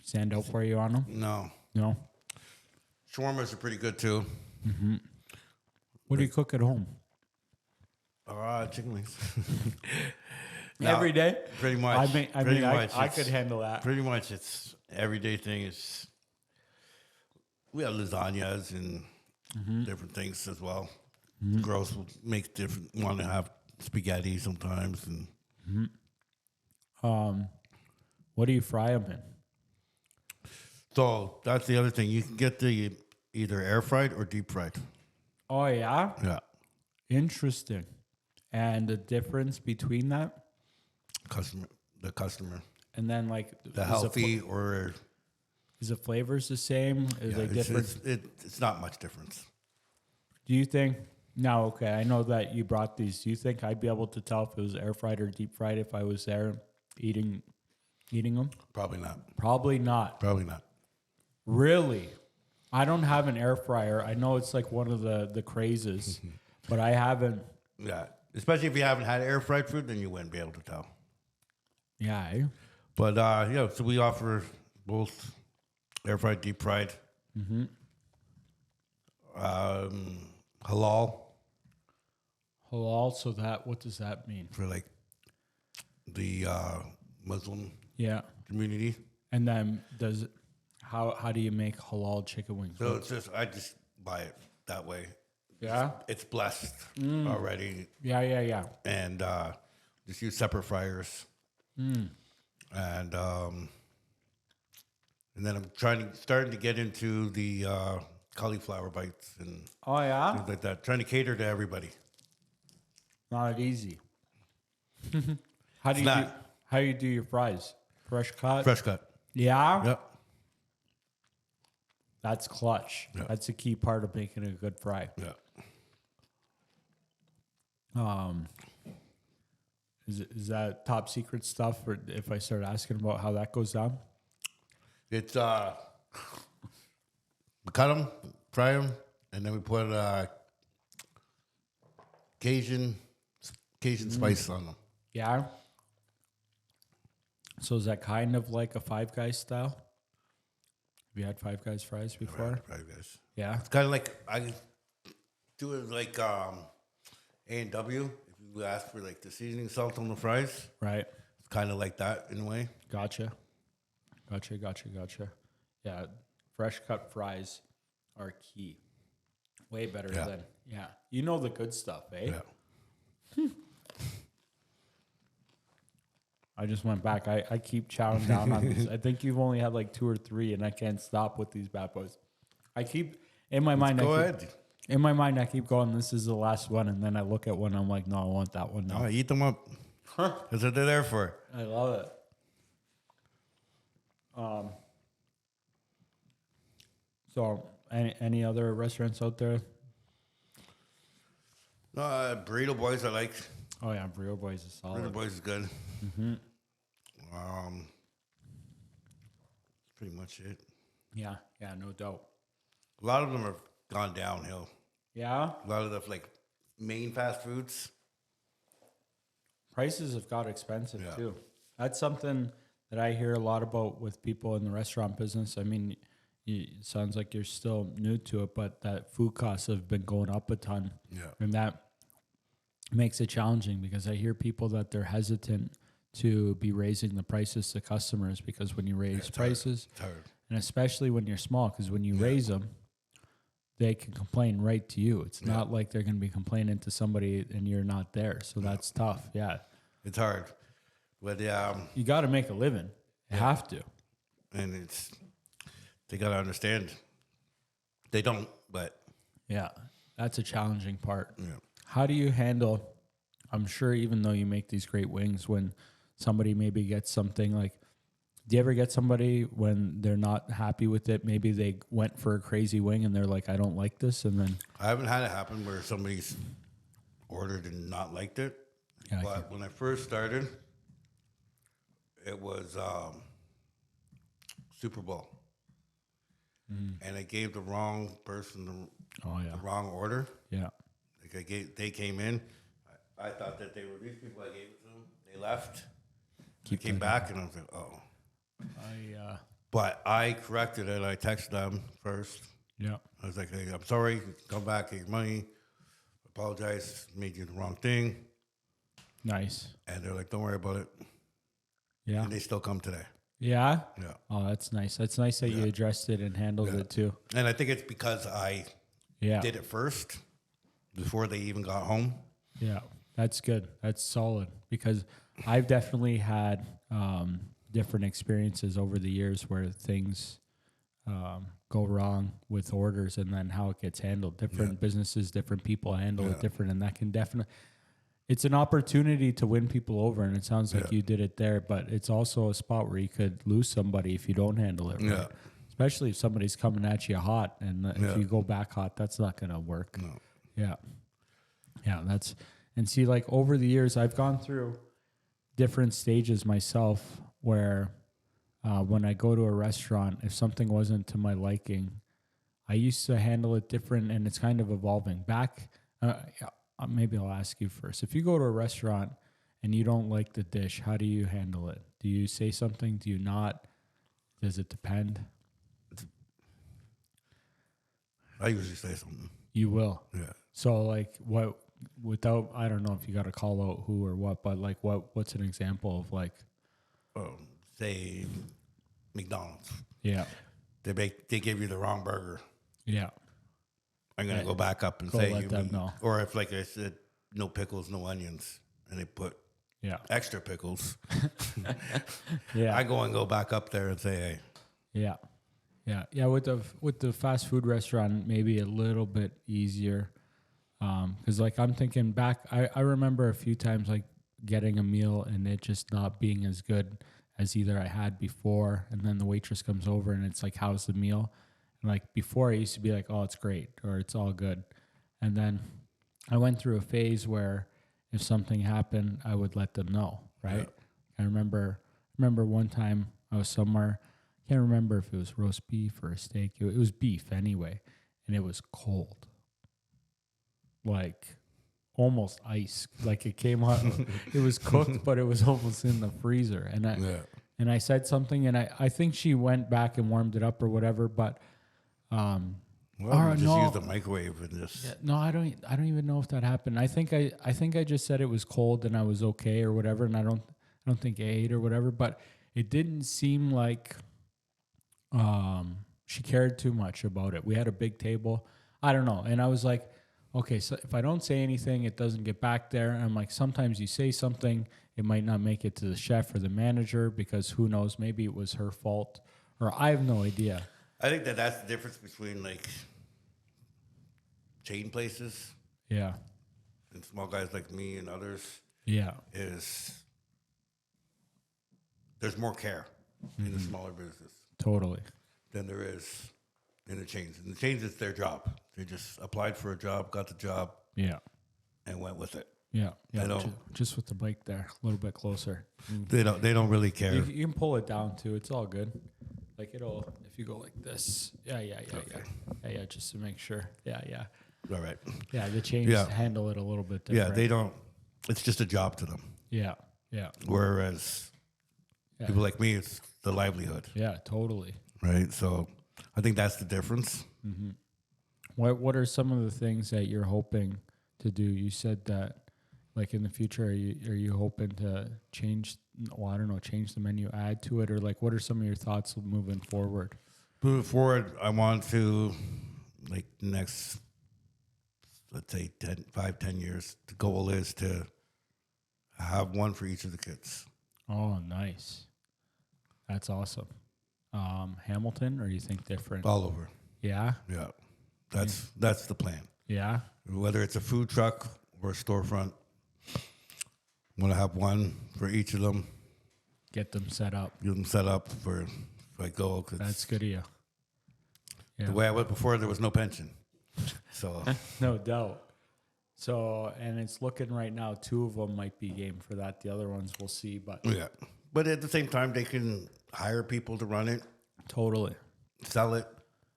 stand out for you on them? No. Shawarmas are pretty good too. Mm-hmm. What do you cook at home? Chicken wings. Every day? Pretty much. I could handle that. Pretty much it's everyday thing. We have lasagnas and different things as well. Girls will want to have spaghetti sometimes. And what do you fry them in? So that's the other thing. You can get the either air fried or deep fried. Oh, yeah? Yeah. Interesting. And the difference between that? The customer. And then like The healthy or... Is the flavors the same? Is they different? It's not much difference. Do you think... Now, okay, I know that you brought these. Do you think I'd be able to tell if it was air fried or deep fried if I was there eating them? Probably not. Probably not. Probably not. Really? I don't have an air fryer. I know it's like one of the crazes, but I haven't. Yeah. Especially if you haven't had air fried food, then you wouldn't be able to tell. Yeah. Eh? But yeah, so we offer both air fried, deep fried, halal Halal. So what does that mean? for like the Muslim Yeah. community. And then how do you make halal chicken wings? So it's just I just buy it that way. Yeah. It's blessed already, Yeah. and just use separate fryers. And then I'm starting to get into the cauliflower bites and Oh yeah. things like that. Trying to cater to everybody. Not easy. How do you do your fries? Fresh cut. Fresh cut. Yeah. Yep. That's clutch. Yep. That's a key part of making a good fry. Yeah. Is that top secret stuff? Or if I start asking about how that goes down? It's we cut them, fry them, and then we put Cajun spice on them. Yeah. So is that kind of like a Five Guys style? Have you had Five Guys fries before? Five Guys. Yeah. It's kind of like I do it like A&W. If you ask for like the seasoning salt on the fries, Right. it's kind of like that in a way. Gotcha. Yeah. Fresh cut fries are key. Way better than, you know the good stuff, eh? Yeah. I just went back. I keep chowing down on these. I think you've only had like 2 or 3, and I can't stop with these bad boys. I keep in my mind. Go ahead. In my mind, I keep going. This is the last one, and then I look at one. I'm like, no, I want that one now. No, eat them up. That's what they're there for. I love it. So, any other restaurants out there? Burrito Boys I like. Oh yeah, Burrito Boys is solid. Burrito Boys is good. That's pretty much it. Yeah, no doubt. A lot of them have gone downhill. Yeah, A lot of the like main fast foods. prices have got expensive Yeah. too. That's something that I hear a lot about with people in the restaurant business. I mean, it sounds like you're still new to it, but that food costs have been going up a ton. Yeah. And that makes it challenging because I hear people that they're hesitant to be raising the prices to customers because when you raise prices, It's hard. and especially when you're small, because when you raise them, they can complain right to you. It's not like they're going to be complaining to somebody and you're not there. So that's tough. Yeah. It's hard. But You got to make a living. You have to. and they gotta understand. They don't, but Yeah. That's a challenging part. yeah. How do you handle, I'm sure even though you make these great wings, when somebody maybe gets something like, do you ever get somebody when they're not happy with it? Maybe they went for a crazy wing and they're like, I don't like this. And then, I haven't had it happen where somebody's ordered and not liked it. Yeah, But when I first started, it was Super Bowl. And I gave the wrong person the wrong order. Yeah. Like they came in. I thought that they were these people. I gave it to them. They left. I came back and I was like, oh. But I corrected it. I texted them first. Yeah. I was like, hey, I'm sorry. Come back, get your money. Apologize. Made you the wrong thing. Nice. And they're like, don't worry about it. Yeah. And they still come today. Yeah. Yeah. Oh, that's nice. That's nice that you addressed it and handled it too. And I think it's because I did it first before they even got home. Yeah. That's good. That's solid because I've definitely had different experiences over the years where things go wrong with orders and then how it gets handled. Different businesses, different people handle it different. And that can definitely, it's an opportunity to win people over. And it sounds like you did it there, but it's also a spot where you could lose somebody if you don't handle it right. Yeah. Especially if somebody's coming at you hot. And if you go back hot, that's not going to work. No. Yeah. Yeah. And see, like over the years, I've gone through different stages myself where when I go to a restaurant, if something wasn't to my liking, I used to handle it different, and it's kind of evolving. Maybe I'll ask you first. If you go to a restaurant and you don't like the dish, how do you handle it? Do you say something? Do you not? Does it depend? I usually say something. You will. Yeah. So like what? Without, I don't know if you got to call out who or what, but like what's an example of like? Say McDonald's. Yeah. They give you the wrong burger. Yeah. I'm gonna go back up and Go say let them know. Or if, like I said, no pickles, no onions, and they put extra pickles. Yeah. I go back up there and say, hey. Yeah. Yeah. Yeah. With the fast food restaurant, maybe a little bit easier. Cause like I'm thinking back, I remember a few times like getting a meal and it just not being as good as either I had before. And then the waitress comes over and it's like, how's the meal? And like before I used to be like, oh, it's great, or it's all good. And then I went through a phase where if something happened, I would let them know. Right. Yeah. I remember one time I was somewhere, can't remember if it was roast beef or a steak. It was beef anyway. And it was cold. Like almost ice. Like it came out, it was cooked, but it was almost in the freezer. And I said something, and I think she went back and warmed it up or whatever. But just use the microwave and just. Yeah, no, I don't even know if that happened. I think I just said it was cold and I was okay or whatever, and I don't think I ate or whatever. But it didn't seem like she cared too much about it. We had a big table. I don't know, and I was like, okay, so if I don't say anything, it doesn't get back there. And I'm like, sometimes you say something, it might not make it to the chef or the manager because who knows, maybe it was her fault or I have no idea. I think that's the difference between like chain places, yeah, and small guys like me and others. Yeah, is there's more care in the smaller business totally than there is in the chains. And the chains, it's their job. They just applied for a job, got the job, and went with it. Yeah. Just with the mic there, a little bit closer. They don't really care. You can pull it down too. It's all good. Like it'll, if you go like this. Yeah. Just to make sure. Yeah. All right. Yeah, the chains handle it a little bit different. Yeah, they don't. It's just a job to them. Yeah. Whereas people like me, it's the livelihood. Yeah, totally. Right. So I think that's the difference. Mm-hmm. What are some of the things that you're hoping to do? You said that, like in the future, are you hoping to change? Well, I don't know, change the menu, add to it, or like what are some of your thoughts moving forward? Moving forward, I want to, like next, let's say 10 years. The goal is to have one for each of the kids. Oh, nice. That's awesome. Hamilton, or you think different? All over. Yeah. Yeah. That's the plan. Yeah. Whether it's a food truck or a storefront, I want to have one for each of them. Get them set up. Get them set up for if I go. That's good of you. Yeah. The way I was before, there was no pension. So no doubt. So, and it's looking right now, 2 of them might be game for that. The other ones we'll see. But but at the same time, they can hire people to run it. Totally. Sell it.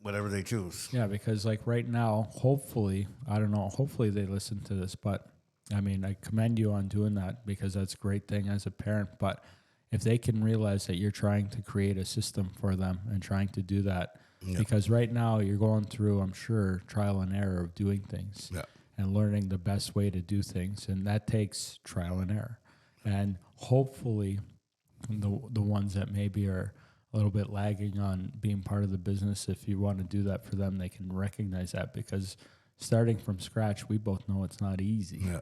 Whatever they choose. Yeah, because like right now, hopefully, I don't know, hopefully they listen to this, but I mean, I commend you on doing that because that's a great thing as a parent. But if they can realize that you're trying to create a system for them and trying to do that, because right now you're going through, I'm sure, trial and error of doing things and learning the best way to do things. And that takes trial and error. And hopefully the ones that maybe are a little bit lagging on being part of the business, if you want to do that for them, they can recognize that, because starting from scratch, we both know it's not easy. Yeah.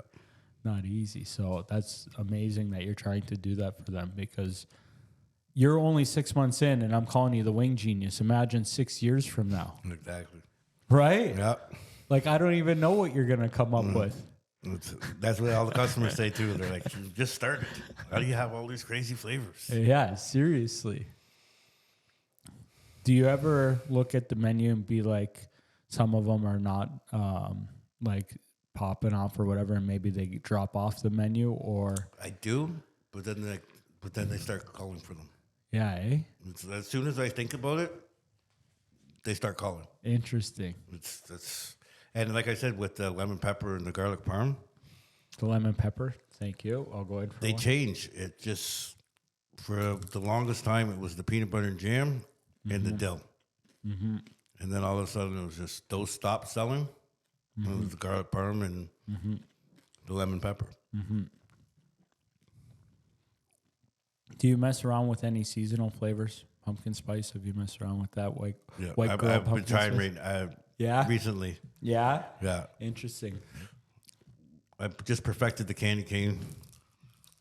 Not easy. So that's amazing that you're trying to do that for them, because you're only 6 months in and I'm calling you the wing genius. Imagine 6 years from now. Exactly. Right? Yeah. Like, I don't even know what you're going to come up with. That's what all the customers say too. They're like, just started. How do you have all these crazy flavors? Yeah, seriously. Do you ever look at the menu and be like, some of them are not like popping off or whatever, and maybe they drop off the menu? Or I do, but then they start calling for them. Yeah, eh? As soon as I think about it, they start calling. Interesting. And like I said, with the lemon pepper and the garlic parm, The lemon pepper. Thank you. I'll go ahead for they one. change. It just, for the longest time, it was the peanut butter and jam and the dill. Mm-hmm. And then all of a sudden, it was just, those stopped selling. Mm-hmm. It was the garlic parm and the lemon pepper. Mm-hmm. Do you mess around with any seasonal flavors? Pumpkin spice. Have you messed around with that? White girl I've been pumpkin trying spice? recently. Yeah? Yeah. Interesting. I've just perfected the candy cane.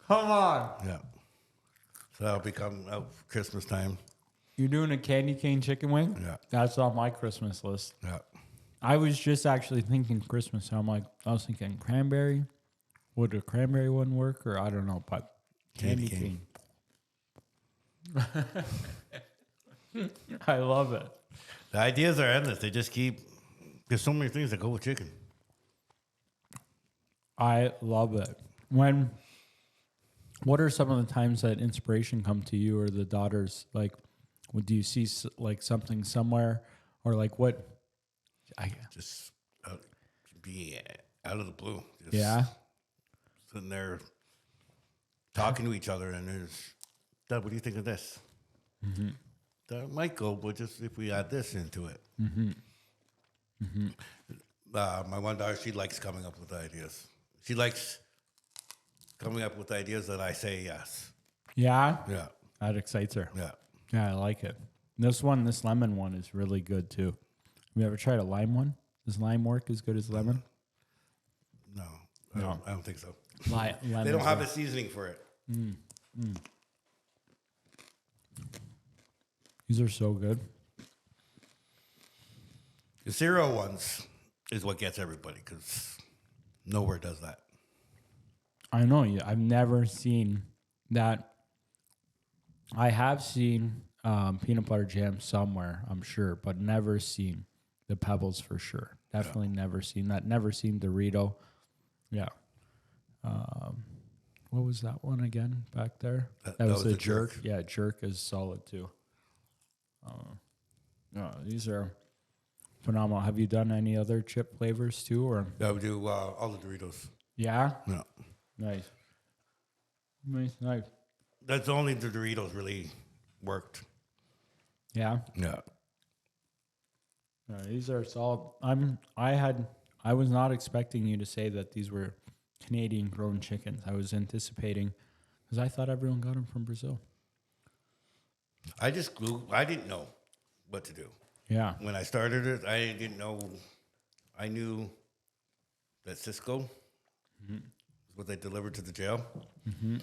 Come on. Yeah. So that'll become Christmas time. You're doing a candy cane chicken wing? Yeah. That's on my Christmas list. Yeah. I was just actually thinking Christmas. So I was thinking cranberry. Would a cranberry one work? Or I don't know, but candy cane. I love it. The ideas are endless. They just keep, there's so many things that go with chicken. I love it. What are some of the times that inspiration come to you or the daughters? Like, do you see like something somewhere, or like what? Just be out of the blue. Just Yeah. sitting there talking to each other, and there's, Dad, what do you think of this? Mm-hmm. That might go, but just if we add this into it. Mm-hmm. Mm-hmm. My one daughter, she likes coming up with ideas. She likes coming up with ideas that I say yes. Yeah. Yeah. That excites her. Yeah. Yeah, I like it. This lemon one is really good too. Have you ever tried a lime one? Does lime work as good as lemon? No. I don't think so. They don't have a seasoning for it. These are so good. The cereal ones is what gets everybody because nowhere does that. I know. I've never seen that. I have seen peanut butter jam somewhere, I'm sure, but never seen the Pebbles for sure. Definitely never seen that. Never seen Dorito. Yeah. What was that one again back there? That was the jerk. Yeah, jerk is solid too. These are phenomenal. Have you done any other chip flavors too, or? Yeah, we do all the Doritos. Yeah. Yeah. Nice. That's only the Doritos really worked. Yeah. Yeah. These are solid. I was not expecting you to say that these were Canadian grown chickens. I was anticipating because I thought everyone got them from Brazil. I didn't know what to do. Yeah. When I started it, I didn't know. I knew that Cisco is what they delivered to the jail. Mm-hmm.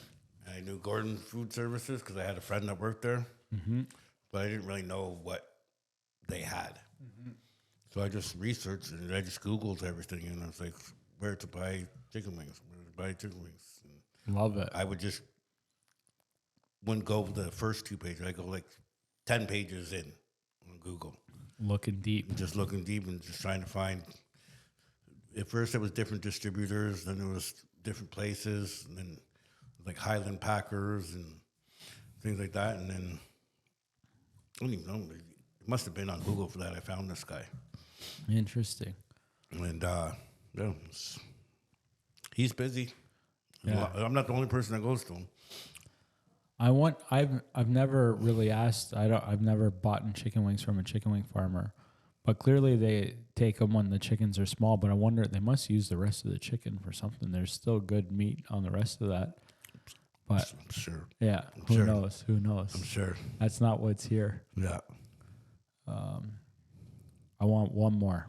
I knew Gordon Food Services because I had a friend that worked there. Mm-hmm. But I didn't really know what they had. Mm-hmm. So I just researched and I just Googled everything. And I was like, where to buy chicken wings. And love it. I wouldn't go the first 2 pages. I go like 10 pages in on Google. Looking deep. Just looking deep and just trying to find. At first, it was different distributors. Then it was different places. And then like Highland Packers and things like that. And then I don't even know. It must have been on Google for that. I found this guy. Interesting. And he's busy. Yeah. I'm not the only person that goes to him. I've never really asked. I've never bought chicken wings from a chicken wing farmer, but clearly they take them when the chickens are small. But I wonder, they must use the rest of the chicken for something. There's still good meat on the rest of that. But I'm sure. Yeah, who knows? Who knows? I'm sure. That's not what's here. Yeah. I want one more.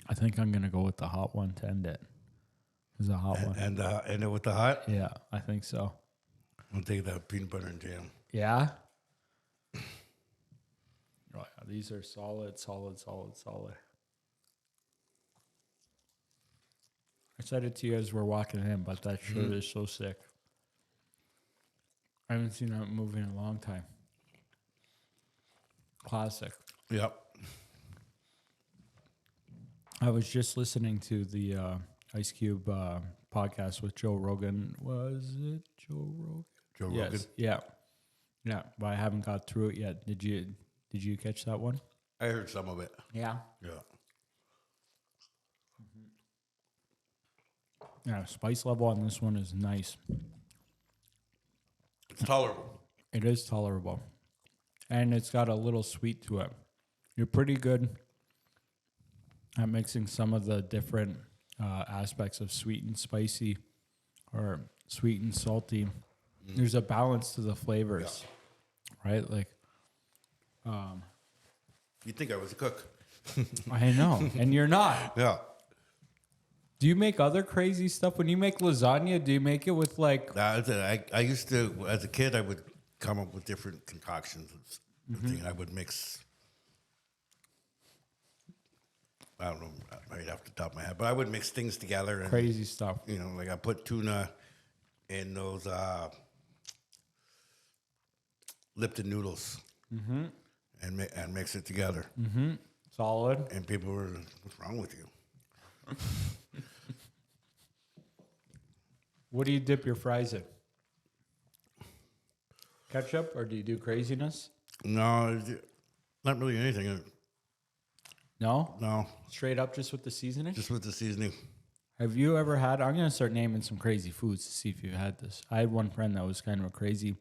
I think I'm gonna go with the hot one to end it. Is a hot one. And end it with the hot? Yeah, I think so. I'll take that peanut butter and jam. Yeah? Oh, yeah, these are solid. I said it to you as we're walking in, but that shirt is so sick. I haven't seen that movie in a long time. Classic. Yep. I was just listening to the Ice Cube podcast with Joe Rogan. Was it Joe Rogan? Joe Rogan. Yeah. Yeah, but I haven't got through it yet. Did you catch that one? I heard some of it. Yeah. Yeah. Yeah, spice level on this one is nice. It's tolerable. It is tolerable. And it's got a little sweet to it. You're pretty good at mixing some of the different aspects of sweet and spicy or sweet and salty. There's a balance to the flavors, right? Like, You'd think I was a cook. I know, and you're not. Yeah. Do you make other crazy stuff when you make lasagna? Do you make it with like? I used to, as a kid, I would come up with different concoctions. I would mix. I don't know right off the top of my head, but I would mix things together and Crazy stuff. You know, like I put tuna in those Lipton noodles and mix it together. Solid. And people were, "What's wrong with you?" What do you dip your fries in? Ketchup, or do you do craziness? No, not really anything. No? No, Straight up just with the seasoning? just with the seasoning. Have you ever had, I'm going to start naming some crazy foods to see if you've had this. I had one friend that was kind of a crazy.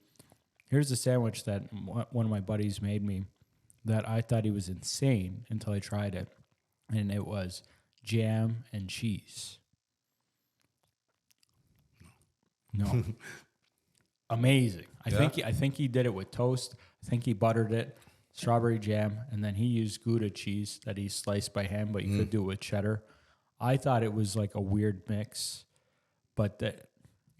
Here's a sandwich that one of my buddies made me that I thought he was insane until I tried it. And it was jam and cheese. No. Amazing. I think he did it with toast. I think he buttered it, strawberry jam, and then he used Gouda cheese that he sliced by hand, but you could do it with cheddar. I thought it was like a weird mix, but the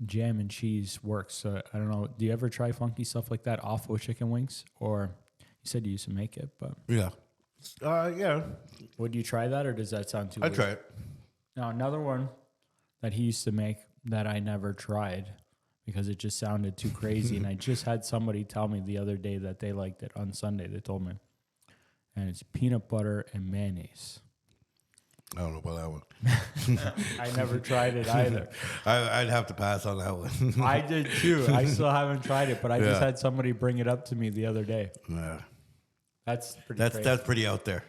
jam and cheese works. So I don't know. Do you ever try funky stuff like that off with chicken wings? Or you said you used to make it, but Yeah. Yeah. would you try that, or does that sound too I weird? try it. Now, another one that he used to make that I never tried because it just sounded too crazy. And I just had somebody tell me the other day that they liked it on Sunday. They told me. And it's peanut butter and mayonnaise. I don't know about that one. I never tried it either. I'd have to pass on that one. I did too. I still haven't tried it, but I just had somebody bring it up to me the other day. Yeah. That's pretty crazy. That's pretty out there.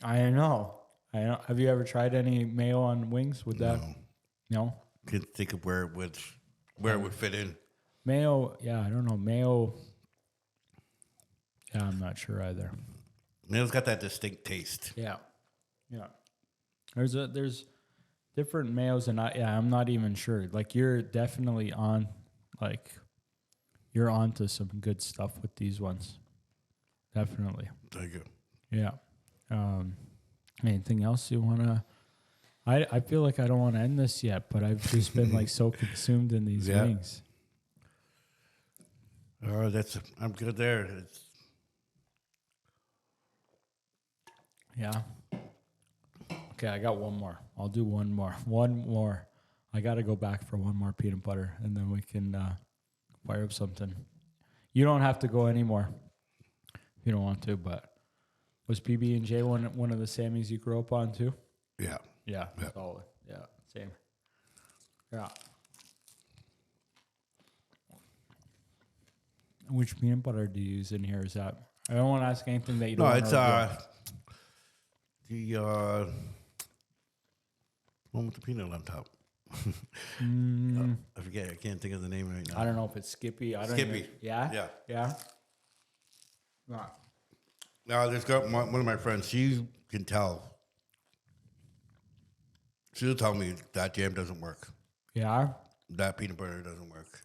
I know. Have you ever tried any mayo on wings with that? No? Can't think of where it would fit in. Mayo, yeah, I don't know. Mayo, yeah, I'm not sure either. Mayo's got that distinct taste. Yeah. Yeah. There's different mayos, and I'm not even sure. Like, you're definitely on, like, you're onto some good stuff with these ones. Definitely. Thank you. Yeah. Anything else you want to... I feel like I don't want to end this yet, but I've just been, like, so consumed in these wings. Oh, I'm good there. Yeah. Okay, I got one more. I'll do one more. One more. I got to go back for one more peanut butter, and then we can fire up something. You don't have to go anymore if you don't want to, but was PB&J one of the Sammys you grew up on too? Yeah. Yeah, solid. Yeah, same. Yeah. Which peanut butter do you use in here? Is that... I don't want to ask anything that you don't No, want it's the one with the peanut on top. I forget. I can't think of the name right now. I don't know if it's Skippy. Skippy. Yeah? Yeah. Yeah? Yeah. Now, there's got one of my friends. She can tell. She'll tell me that jam doesn't work. Yeah? That peanut butter doesn't work.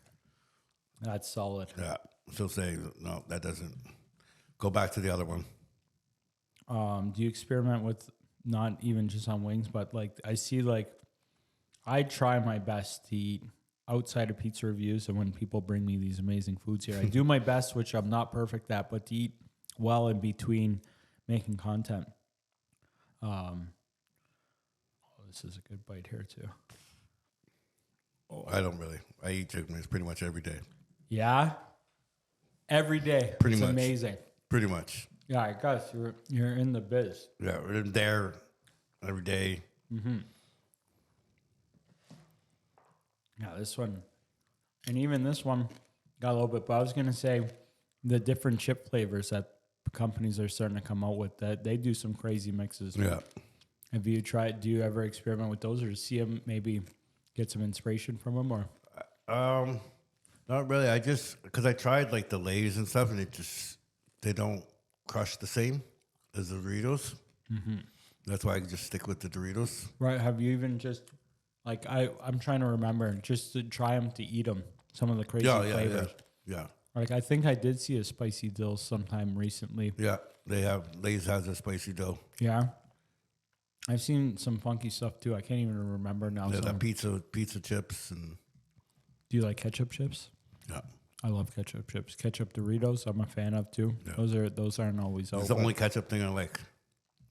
That's solid. Yeah. She'll say, no, that doesn't. Go back to the other one. Do you experiment with not even just on wings, but like I see like I try my best to eat outside of pizza reviews and when people bring me these amazing foods here. I do my best, which I'm not perfect at, but to eat well in between making content. This is a good bite here too. I don't really. I eat chicken wings pretty much every day. Yeah? Every day. Pretty It's much. amazing. Pretty much. Yeah, I guess you're in the biz. Yeah, we're there every day. Mm-hmm. Yeah, this one, and even this one got a little bit, but I was going to say the different chip flavors that companies are starting to come out with, that they do some crazy mixes. Yeah. Have you tried? Do you ever experiment with those, or see them maybe get some inspiration from them, or? Not really. I just because I tried like the Lay's and stuff, and they don't crush the same as the Doritos. Mm-hmm. That's why I just stick with the Doritos. Right. Have you even just like I'm trying to remember just to try them, to eat them, some of the crazy flavors. Yeah. Like I think I did see a spicy dill sometime recently. Yeah, they have Lay's has a spicy dough. Yeah. I've seen some funky stuff too. I can't even remember now. Yeah, the pizza chips and. Do you like ketchup chips? Yeah. I love ketchup chips. Ketchup Doritos, I'm a fan of too. Yeah. Those aren't always out. It's the only ketchup thing I like.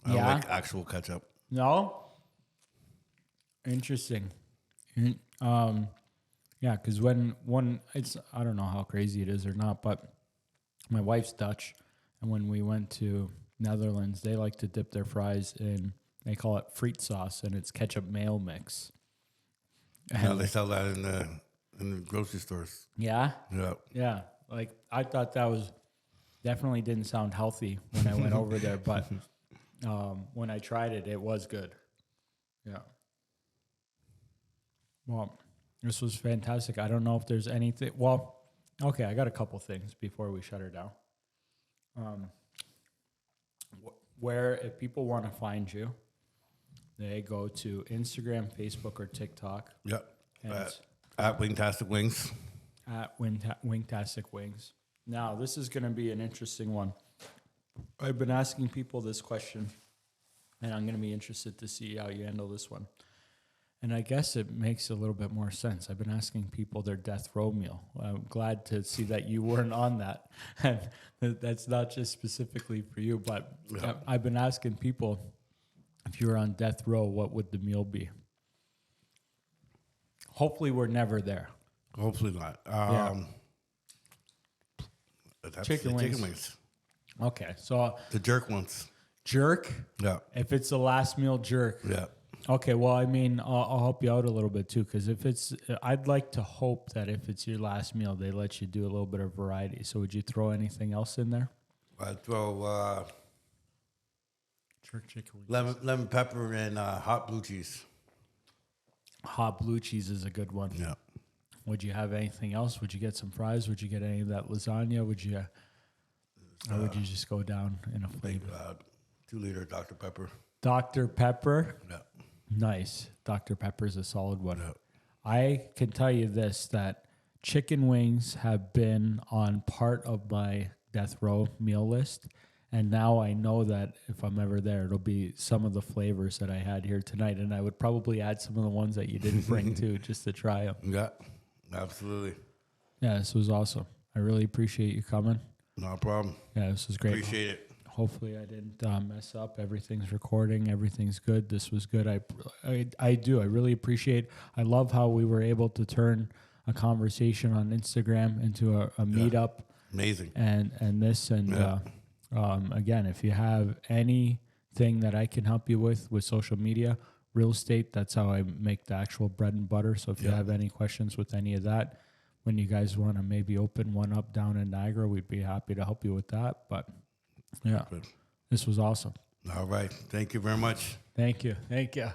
I don't like actual ketchup. No? Interesting. Yeah, because when I don't know how crazy it is or not, but my wife's Dutch, and when we went to Netherlands, they like to dip their fries in, they call it friet sauce, and it's ketchup mayo mix. Yeah, they sell that in the grocery stores. Yeah? Yeah. Yeah. Like, I thought that was definitely didn't sound healthy when I went over there, but when I tried it, it was good. Yeah. Well, this was fantastic. I don't know if there's anything. Well, okay, I got a couple things before we shut her down. Where, if people want to find you, they go to Instagram, Facebook, or TikTok. Yep. At Wingtastic Wingz. At Wingtastic Wingz. Now, this is going to be an interesting one. I've been asking people this question, and I'm going to be interested to see how you handle this one. And I guess it makes a little bit more sense. I've been asking people their death row meal. I'm glad to see that you weren't on that. And that's not just specifically for you, but yeah. I've been asking people, if you were on death row, what would the meal be? Hopefully we're never there. Hopefully not. Chicken wings. Okay, so the jerk ones. Jerk? Yeah. If it's the last meal, jerk. Yeah. Okay, well, I mean, I'll help you out a little bit too, because I'd like to hope that if it's your last meal, they let you do a little bit of variety. So would you throw anything else in there? I'd throw jerk chicken wings. lemon pepper and hot blue cheese. Hot blue cheese is a good one. Yeah. Would you have anything else? Would you get some fries? Would you get any of that lasagna? Would you, or would you just go down in a flavor? 2-liter Dr. Pepper. Dr. Pepper? Yeah. Nice. Dr. Pepper is a solid one. Yeah. I can tell you this, that chicken wings have been on part of my death row meal list. And now I know that if I'm ever there, it'll be some of the flavors that I had here tonight. And I would probably add some of the ones that you didn't bring too, just to try them. Yeah, absolutely. Yeah, this was awesome. I really appreciate you coming. No problem. Yeah, this was great. Appreciate it. Hopefully I didn't mess up. Everything's recording. Everything's good. This was good. I do. I really appreciate. I love how we were able to turn a conversation on Instagram into a meetup. Amazing. And again, if you have anything that I can help you with social media, real estate, that's how I make the actual bread and butter. So if you have any questions with any of that, when you guys want to maybe open one up down in Niagara, we'd be happy to help you with that. But yeah, this was awesome. All right. Thank you very much. Thank you. Thank you.